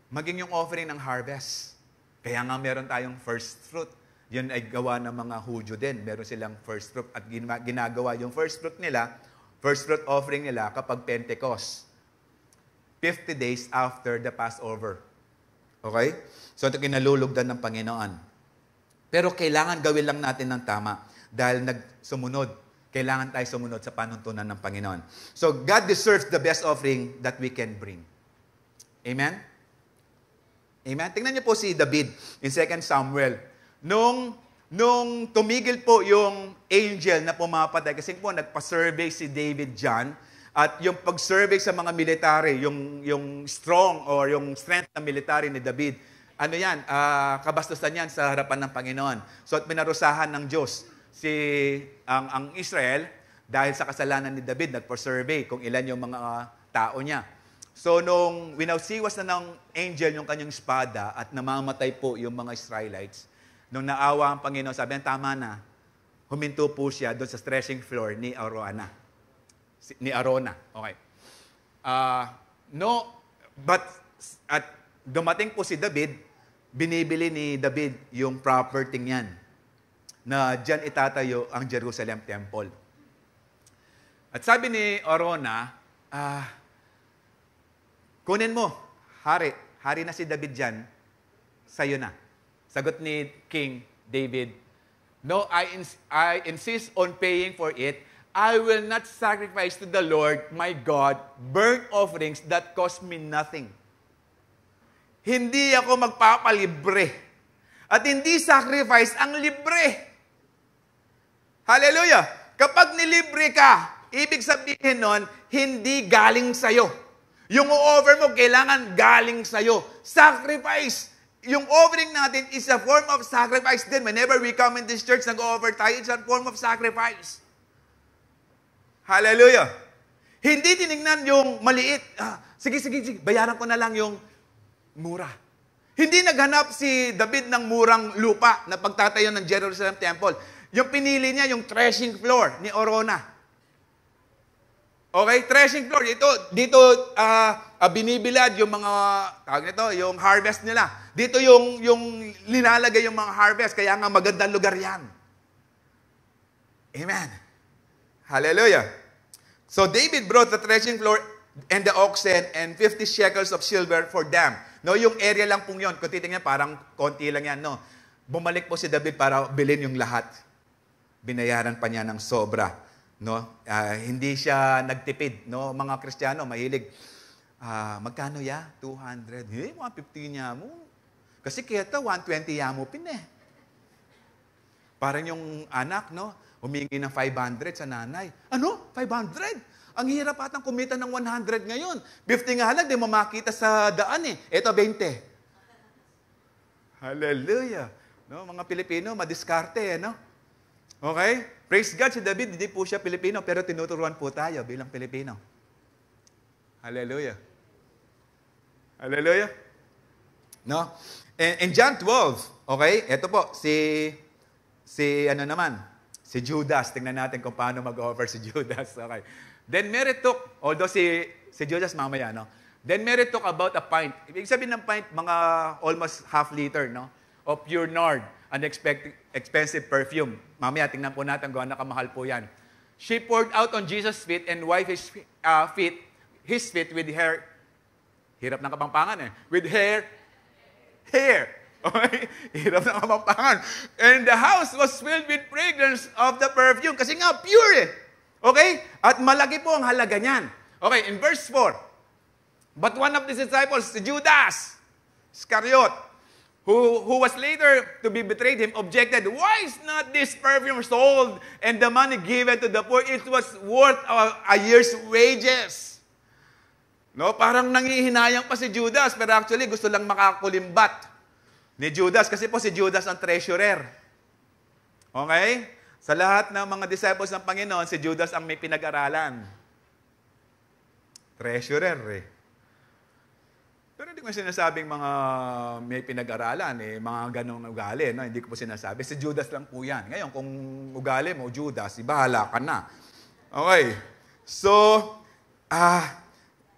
A: Maging yung offering ng harvest. Kaya nga meron tayong first fruit. Yun ay gawa ng mga Hudyo din. Meron silang first fruit. At ginagawa yung first fruit nila, first fruit offering nila kapag Pentecost. 50 days after the Passover. Okay? So, ito kinalulugdan ng Panginoon. Pero kailangan gawin lang natin ng tama dahil nagsumunod. Kailangan tayo sumunod sa panuntunan ng Panginoon. So, God deserves the best offering that we can bring. Amen? Amen? Tingnan niyo po si David in 2 Samuel. Nung tumigil po yung angel na pumapatay, kasi po nagpa-survey si David dyan, at yung pag-survey sa mga military, yung strong or yung strength ng military ni David, ano yan, kabastusan yan sa harapan ng Panginoon. So, at pinarusahan ng Diyos ang Israel dahil sa kasalanan ni David, nagpa-survey kung ilan yung mga tao niya. So, nung winawsiwas na ng angel yung kanyang espada at namamatay po yung mga Israelites, nung naawa ang Panginoon, sabi niya, tama na, huminto po siya doon sa threshing floor ni Arona. Okay. At dumating po si David, binibili ni David yung property niyan na diyan itatayo ang Jerusalem Temple. At sabi ni Arona, kunin mo, hari na si David diyan, sa'yo na. Sagot ni King David, no, I insist on paying for it. I will not sacrifice to the Lord, my God, burnt offerings that cost me nothing. Hindi ako magpapalibre. At hindi sacrifice ang libre. Hallelujah! Kapag nilibre ka, ibig sabihin nun, hindi galing sa'yo. Yung offer mo, kailangan galing sa'yo. Sacrifice. Yung offering natin is a form of sacrifice din. Whenever we come in this church, nag-offer tayo, it's a form of sacrifice. Hallelujah. Hindi tinignan yung maliit. Sige, bayaran ko na lang yung mura. Hindi naghanap si David ng murang lupa na pagtatayo ng Jerusalem Temple. Yung pinili niya, yung threshing floor ni Arona. Okay, threshing floor. Dito binibilad yung mga, tawag nito, yung harvest nila. Dito yung linalagay yung mga harvest. Kaya nga magandang lugar yan. Amen. Hallelujah. So David brought the threshing floor and the oxen and 50 shekels of silver for them. No, yung area lang pong yun. Kung titingnan, parang konti lang yan. No? Bumalik po si David para bilhin yung lahat. Binayaran pa niya ng sobra. No? Hindi siya nagtipid. No? Mga Kristiyano, mahilig. Magkano ya? 200. Mga 50 niya mo. Kasi kita, 120 ya mo pin eh. Parang yung anak, no? Humingi ng 500 sa nanay. Ano? 500? Ang hirap atang kumita ng 100 ngayon. 50 nga lang, di mo makita sa daan eh. Ito, 20. Hallelujah. No? Mga Pilipino, madiskarte eh, no? Okay? Praise God, si David, hindi po siya Pilipino, pero tinuturuan po tayo bilang Pilipino. Hallelujah. Hallelujah. No? In John 12, okay? Ito po, si Judas. Tingnan natin kung paano mag-offer si Judas. Okay. Then Mary took, although si Judas mamaya, no? Then Mary took about a pint. Ibig sabihin ng pint, mga almost half liter, no? Of pure nard, an expensive perfume. Mamaya, tingnan po natin kung nakamahal po yan. She poured out on Jesus' feet and wiped his feet with her, hirap ng Kapampangan eh, with hair. Okay? Hirap ng Kapampangan. And the house was filled with fragrance of the perfume. Kasi nga, pure eh. Okay? At malaki po ang halaga niyan. Okay, in verse 4. But one of the disciples, Judas Iscariot, who was later to be betrayed him, objected, why is not this perfume sold and the money given to the poor? It was worth a year's wages. No, parang nangihinayang pa si Judas, pero actually gusto lang makakulimbat ni Judas kasi po si Judas ang treasurer. Okay? Sa lahat ng mga disciples ng Panginoon, si Judas ang may pinag-aralan. Treasurer eh. Pero hindi ko sinasabing mga may pinag-aralan, mga ganong ugali. No? Hindi ko po sinasabi. Si Judas lang po yan. Ngayon, kung ugali mo, Judas, bahala ka na. Okay. So,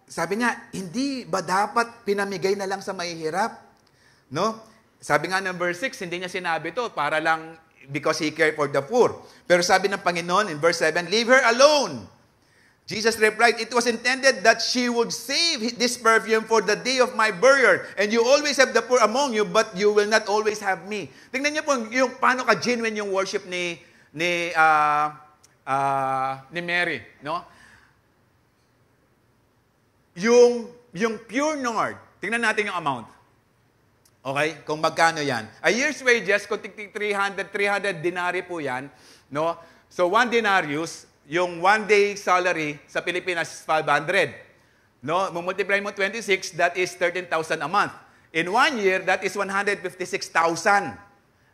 A: sabi niya, hindi ba dapat pinamigay na lang sa mahihirap? No? Sabi nga ng verse 6, hindi niya sinabi to para lang because he cared for the poor. Pero sabi ng Panginoon in verse 7, leave her alone. Jesus replied, it was intended that she would save this perfume for the day of my burial. And you always have the poor among you, but you will not always have me. Tingnan niyo po yung paano ka-genuine yung worship ni Mary, no? Yung pure nard, tingnan natin yung amount. Okay? Kung magkano yan. A year's wages, kung 300 dinari po yan, no? So, 1 denarius, yung 1 day salary sa Pilipinas is 500. No? Multiply mo 26, that is 13,000 a month. In 1 year, that is 156,000.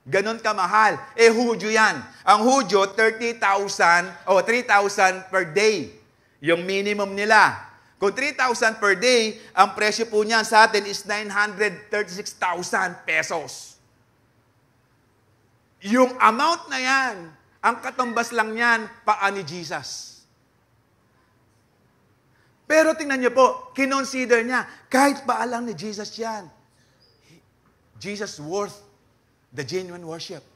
A: Ganon kamahal. Hudyo yan. Ang Hudyo, 30,000 o 3,000 per day. Yung minimum nila. Kung 3,000 per day, ang presyo po niyan sa atin is 936,000 pesos. Yung amount na yan, ang katumbas lang yan, paa ni Jesus. Pero tingnan niyo po, kinonsider niya, kahit paa lang ni Jesus yan, Jesus worth the genuine worship.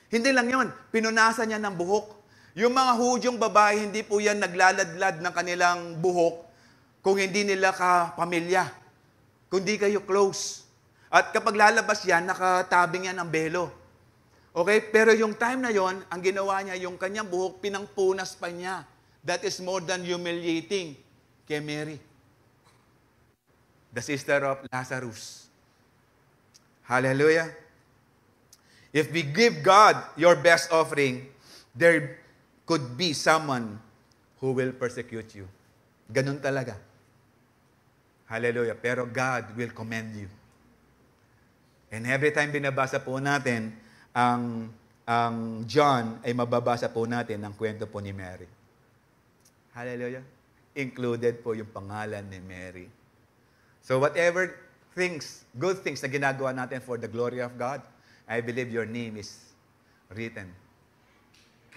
A: Hindi lang yun, pinunasan niya ng buhok. Yung mga Hudyong babae, hindi po yan naglaladlad ng kanilang buhok kung hindi nila kapamilya, kung hindi kayo close. At kapag lalabas yan, nakatabing yan ng belo. Okay? Pero yung time na yon, ang ginawa niya, yung kanyang buhok, pinangpunas pa niya. That is more than humiliating kay Mary, the sister of Lazarus. Hallelujah. If we give God your best offering, there could be someone who will persecute you. Ganun talaga. Hallelujah. Pero God will commend you. And every time binabasa po natin, ang John ay mababasa po natin ang kwento po ni Mary. Hallelujah. Included po yung pangalan ni Mary. So whatever things, good things na ginagawa natin for the glory of God, I believe your name is written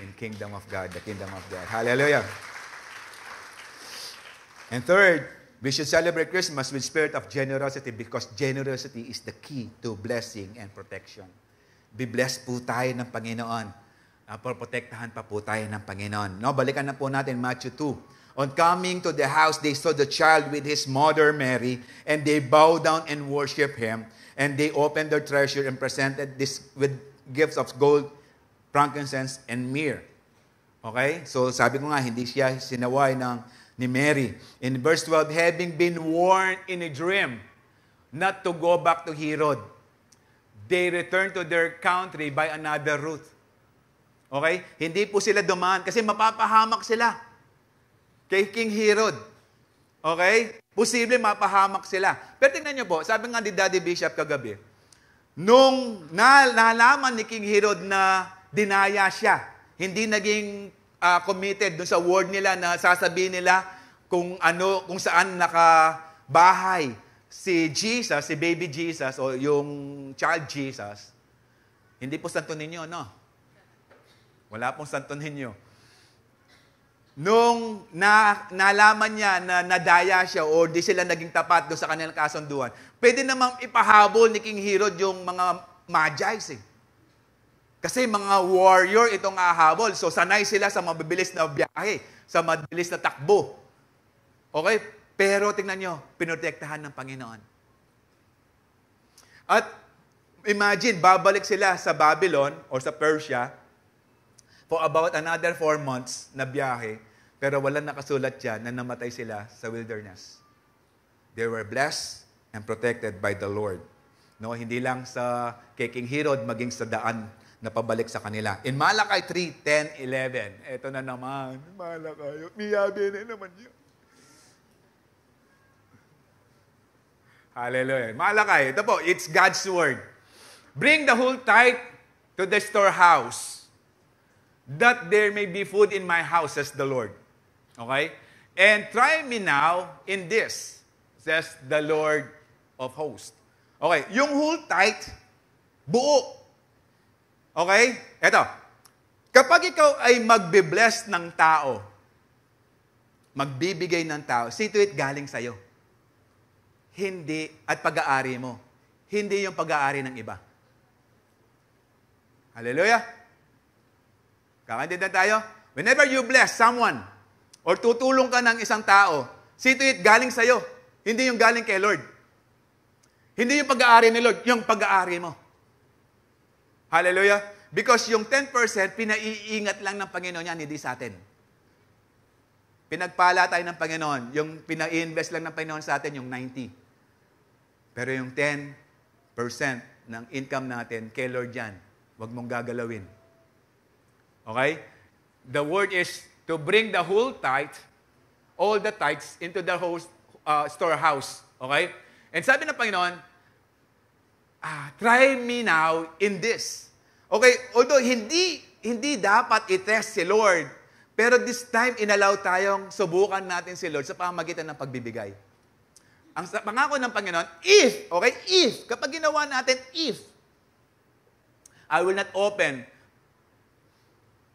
A: in kingdom of God, the kingdom of God. Hallelujah. And third, we should celebrate Christmas with spirit of generosity because generosity is the key to blessing and protection. Be blessed po tayo ng Panginoon. Protektahan pa po tayo ng Panginoon. No, balikan na po natin Matthew 2. On coming to the house, they saw the child with his mother Mary, and they bowed down and worshiped him. And they opened their treasure and presented this with gifts of gold, frankincense, and myrrh. Okay? So sabi ko nga, hindi siya sinaway ni Mary. In verse 12, having been warned in a dream not to go back to Herod, they returned to their country by another route. Okay? Hindi po sila dumaan kasi mapapahamak sila kay King Herod. Okay? Posible mapahamak sila. Pero tingnan niyo po, sabi nga ni Daddy Bishop kagabi, nung nalaman ni King Herod na dinaya siya, hindi naging committed dun sa word nila na sasabihin nila kung saan nakabahay si Jesus, si baby Jesus, o yung child Jesus, hindi po santo ninyo, no? Wala pong santo ninyo. Nung nalaman niya na nadaya siya o di sila naging tapat doon sa kanilang kasunduan, pwede namang ipahabol ni King Herod yung mga magi's. Kasi mga warrior itong ahabol. So sanay sila sa mabibilis na biyahe, sa mabilis na takbo. Okay? Pero tingnan nyo, pinotektahan ng Panginoon. At imagine, babalik sila sa Babylon or sa Persia for about another 4 months na biyahe, pero walang nakasulat dyan na namatay sila sa wilderness. They were blessed and protected by the Lord. No, hindi lang sa kay King Herod, maging sa daan na pabalik sa kanila. In Malachi 3, 10, 11, eto na naman, Malachi, miyabi na naman yun. Hallelujah. Malachi, ito po, it's God's word. Bring the whole tithe to the storehouse, that there may be food in my house, says the Lord. Okay? And try me now in this, says the Lord of hosts. Okay, yung whole tithe, buo. Okay? Eto, kapag ikaw ay magbe-bless ng tao, magbibigay ng tao, see to it galing sa'yo. Hindi, at pag-aari mo. Hindi yung pag-aari ng iba. Hallelujah? Kakaintindi tayo? Whenever you bless someone, or tutulong ka ng isang tao, see to it, galing sa'yo. Hindi yung galing kay Lord. Hindi yung pag-aari ni Lord, yung pag-aari mo. Hallelujah. Because yung 10%, pinaiingat lang ng Panginoon yan, hindi sa atin. Pinagpala tayo ng Panginoon. Yung pina-invest lang ng Panginoon sa atin, yung 90. Pero yung 10% ng income natin, kay Lord yan. Huwag mong gagalawin. Okay? The word is to bring the whole tithe, all the tithes, into the whole storehouse. Okay? And sabi ng Panginoon, try me now in this. Okay? Although hindi dapat i-test si Lord, pero this time, inalaw tayong subukan natin si Lord sa pamamagitan ng pagbibigay. Ang pangako ng Panginoon, if, kapag ginawa natin, I will not open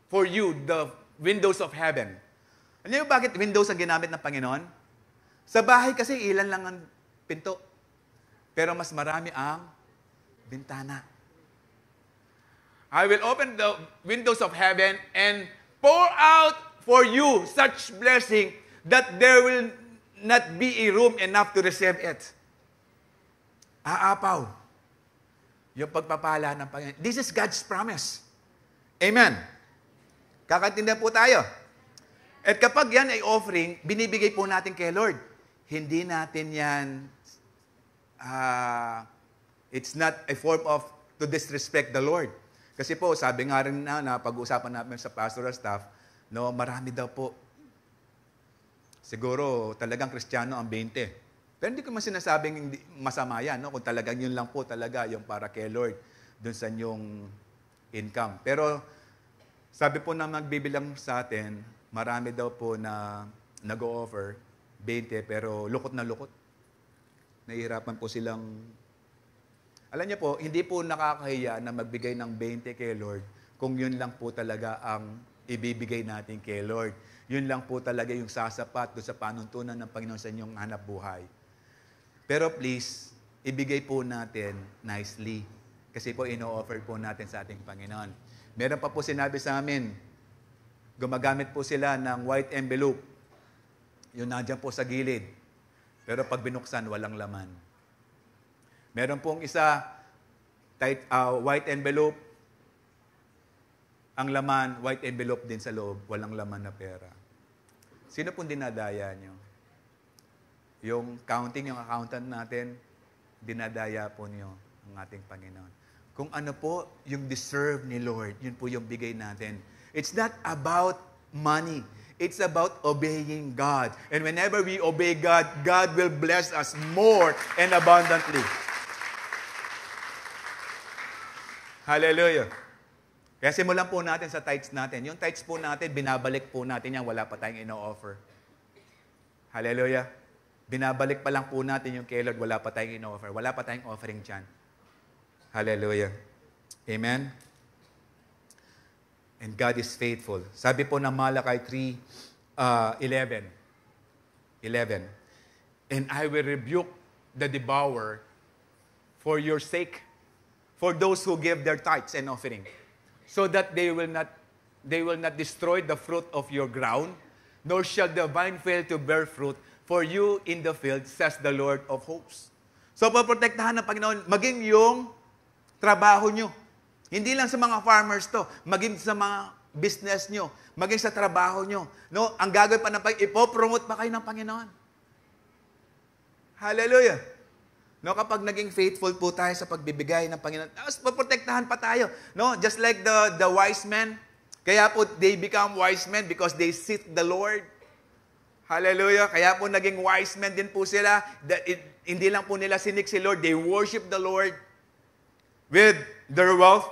A: for you the windows of heaven. Alam niyo bakit windows ang ginamit ng Panginoon? Sa bahay kasi ilan lang ang pinto. Pero mas marami ang bintana. I will open the windows of heaven and pour out for you such blessing that there will not be a room enough to receive it. Aapaw. Yung pagpapala ng Panginoon. This is God's promise. Amen. Kakaintindihan po tayo. At kapag yan ay offering, binibigay po natin kay Lord. Hindi natin yan, it's not a form of to disrespect the Lord. Kasi po, sabi nga rin na pag-uusapan namin sa pastoral staff, no, marami daw po. Siguro, talagang Kristiyano ang 20. Pero hindi ko man sinasabing masama yan, no? Kung talagang yun lang po talaga, yung para kay Lord, dun sa inyong income. Pero, sabi po na magbibilang sa atin, marami daw po na nag-o-offer, 20, pero lukot na lukot. Nahihirapan po silang. Alam niyo po, hindi po nakakahiya na magbigay ng 20 kay Lord kung yun lang po talaga ang ibibigay natin kay Lord. Yun lang po talaga yung sasapat doon sa panuntunan ng Panginoon sa inyong hanap buhay. Pero please, ibigay po natin nicely. Kasi po ino-offer po natin sa ating Panginoon. Meron pa po sinabi sa amin, gumagamit po sila ng white envelope. Yun nandiyan po sa gilid. Pero pag binuksan, walang laman. Meron pong isa, white envelope. Ang laman, white envelope din sa loob, walang laman na pera. Sino pong dinadaya nyo? Yung counting, yung accountant natin, dinadaya po niyo ang ating Panginoon. Kung ano po yung deserve ni Lord, yun po yung bigay natin. It's not about money. It's about obeying God. And whenever we obey God, God will bless us more and abundantly. Hallelujah. Kaya simulan po natin sa tithes natin. Yung tithes po natin, binabalik po natin yan. Wala pa tayong ino-offer. Hallelujah. Binabalik pa lang po natin yung kay Lord. Wala pa tayong ino-offer. Wala pa tayong offering dyan. Hallelujah. Amen. And God is faithful. Sabi po ng Malachi 3:11. And I will rebuke the devourer for your sake, for those who give their tithes and offering, so that they will not destroy the fruit of your ground, nor shall the vine fail to bear fruit for you in the field, says the Lord of hosts. So, poprotektahan ng Panginoon, maging yung trabaho nyo. Hindi lang sa mga farmers to, maging sa mga business nyo, maging sa trabaho nyo. No? Ang gagawin pa ng Panginoon, ipopromote pa kayo ng Panginoon. Hallelujah. No, kapag naging faithful po tayo sa pagbibigay ng Panginoon, tapos poprotektahan pa tayo. No, just like the wise men, kaya po they become wise men because they seek the Lord. Hallelujah. Kaya po naging wise men din po sila. Hindi lang po nila sinik si Lord, they worship the Lord with their wealth.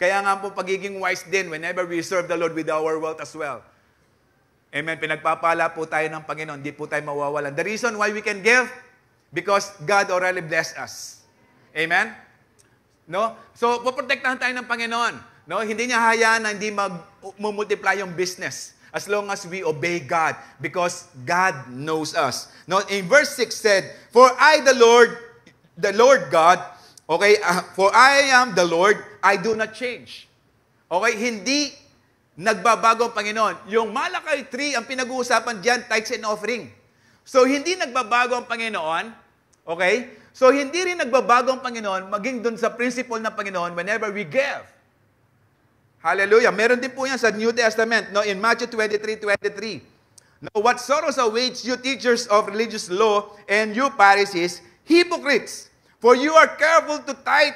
A: Kaya nga po pagiging wise din whenever we serve the Lord with our wealth as well. Amen. Pinagpapala po tayo ng Panginoon, hindi po tayo mawawalan. The reason why we can give, because God already blessed us. Amen? No? So, poprotektahan tayo ng Panginoon. No? Hindi niya hayaan na hindi mag-multiply yung business as long as we obey God because God knows us. No? In verse 6 said, For I, the Lord God, okay, for I am the Lord, I do not change. Okay, hindi nagbabago ang Panginoon. Yung Malakay 3, ang pinag-uusapan dyan, tithes and offering. So, hindi nagbabago ang Panginoon. Okay? So, hindi rin nagbabago ang Panginoon maging dun sa principle ng Panginoon whenever we give. Hallelujah. Meron din po yan sa New Testament. No? In Matthew 23:23. Now, what sorrows awaits you teachers of religious law and you Pharisees, hypocrites! For you are careful to tithe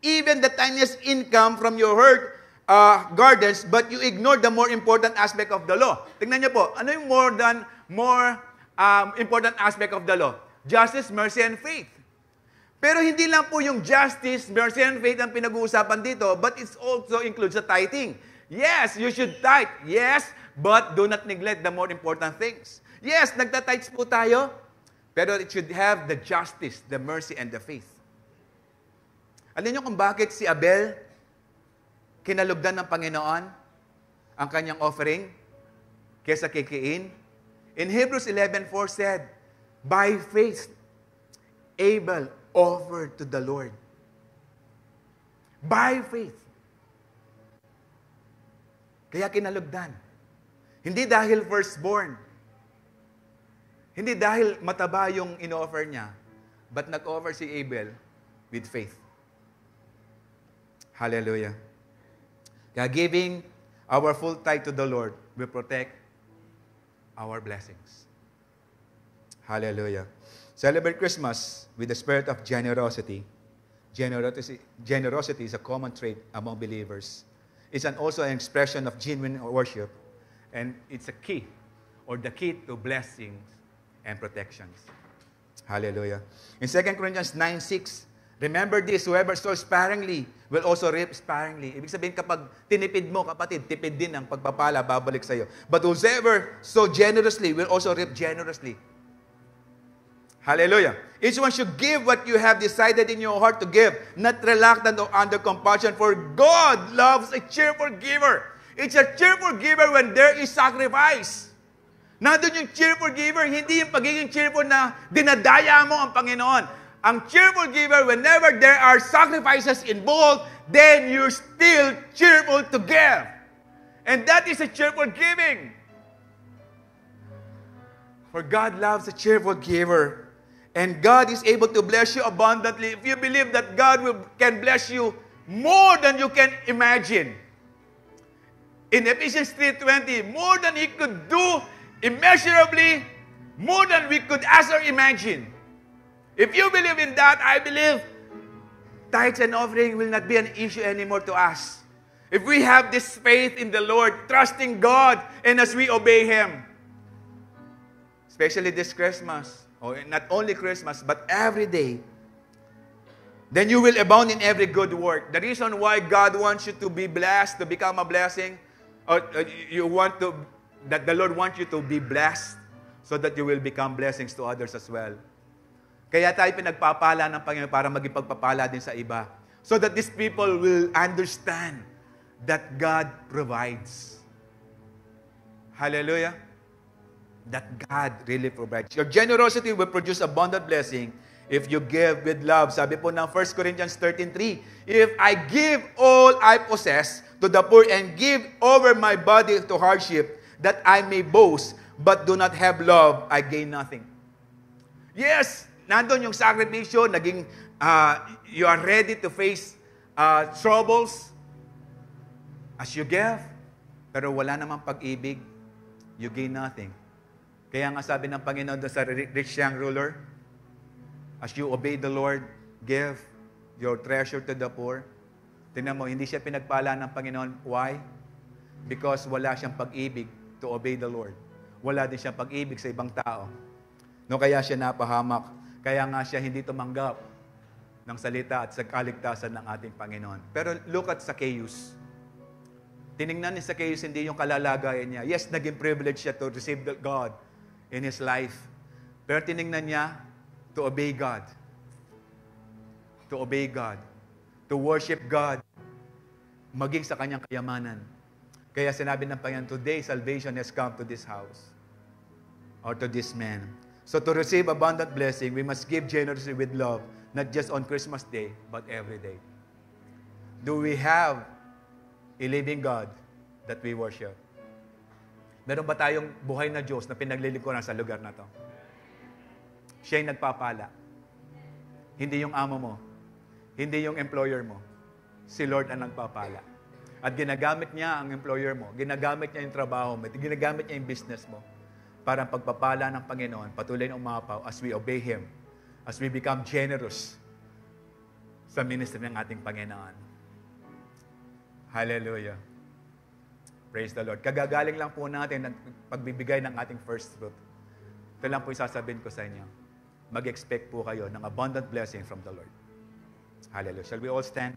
A: even the tiniest income from your herd gardens, but you ignore the more important aspect of the law. Tingnan niyo po, ano yung more important aspect of the law? Justice, mercy, and faith. Pero hindi lang po yung justice, mercy, and faith ang pinag-uusapan dito, but it also includes the tithing. Yes, you should tithe. Yes, but do not neglect the more important things. Yes, nagtatites po tayo, pero it should have the justice, the mercy, and the faith. Alam niyo kung bakit si Abel kinalugdan ng Panginoon ang kanyang offering kaysa kay Cain? In Hebrews 11:4 said, by faith, Abel offered to the Lord. By faith. Kaya kinalugdan. Hindi dahil firstborn. Hindi dahil mataba yung in-offer niya, but nag-offer si Abel with faith. Hallelujah. Kaya giving our full tithe to the Lord will protect our blessings. Hallelujah. Celebrate Christmas with the spirit of generosity. Generosity is a common trait among believers. It's also an expression of genuine worship, and it's a key, or the key to blessings and protections. Hallelujah. In 2 Corinthians 9:6, remember this, whoever sows sparingly will also reap sparingly. Ibig sabihin, kapag tinipid mo, kapatid, tipid din ang pagpapala, babalik sa iyo. But whoever sow generously will also reap generously. Hallelujah. Each one should give what you have decided in your heart to give, not reluctant or under compulsion, for God loves a cheerful giver. It's a cheerful giver when there is sacrifice. Nandun yung cheerful giver, hindi yung pagiging cheerful na dinadaya mo ang Panginoon. Ang cheerful giver, whenever there are sacrifices involved, then you're still cheerful to give. And that is a cheerful giving. For God loves a cheerful giver. And God is able to bless you abundantly if you believe that God can bless you more than you can imagine. In Ephesians 3:20, more than He could do immeasurably, more than we could ask or imagine. If you believe in that, I believe tithes and offering will not be an issue anymore to us. If we have this faith in the Lord, trusting God, and as we obey Him, especially this Christmas, or not only Christmas, but every day, then you will abound in every good work. The reason why God wants you to be blessed, to become a blessing, or that the Lord wants you to be blessed so that you will become blessings to others as well. Kaya tayo pinagpapala ng Panginoon para maging pagpapala din sa iba. So that these people will understand that God provides. Hallelujah. That God really provides. Your generosity will produce abundant blessing if you give with love. Sabi po ng 1 Corinthians 13:3, if I give all I possess to the poor and give over my body to hardship, that I may boast, but do not have love, I gain nothing. Yes, nandun yung sakripisyo, you are ready to face troubles as you give, pero wala namang pag-ibig, you gain nothing. Kaya nga sabi ng Panginoon sa rich young ruler, as you obey the Lord, give your treasure to the poor. Tingnan mo, hindi siya pinagpala ng Panginoon. Why? Because wala siyang pag-ibig to obey the Lord. Wala din siyang pag-ibig sa ibang tao. No, kaya siya napahamak. Kaya nga siya hindi tumanggap ng salita at sa kaligtasan ng ating Panginoon. Pero look at Zacchaeus. Tiningnan ni Zacchaeus hindi yung kalalagayan niya. Yes, naging privilege siya to receive God in his life. Pero tiningnan niya to obey God. To obey God. To worship God. Maging sa kanyang kayamanan. Kaya sinabi ng Panginoon, today salvation has come to this house. Or to this man. So to receive abundant blessing, we must give generously with love, not just on Christmas Day, but every day. Do we have a living God that we worship? Meron ba tayong buhay na Diyos na pinaglilingkuran sa lugar na to? Siya yung nagpapala. Hindi yung amo mo. Hindi yung employer mo. Si Lord ang nagpapala. At ginagamit niya ang employer mo. Ginagamit niya yung trabaho mo. Ginagamit niya yung business mo. Para ang pagpapala ng Panginoon, patuloy na umapaw as we obey Him. As we become generous sa ministry ng ating Panginoon. Hallelujah. Praise the Lord. Kagagaling lang po natin ng pagbibigay ng ating first fruit. Ito lang po isasabihin ko sa inyo. Mag-expect po kayo ng abundant blessing from the Lord. Hallelujah. Shall we all stand?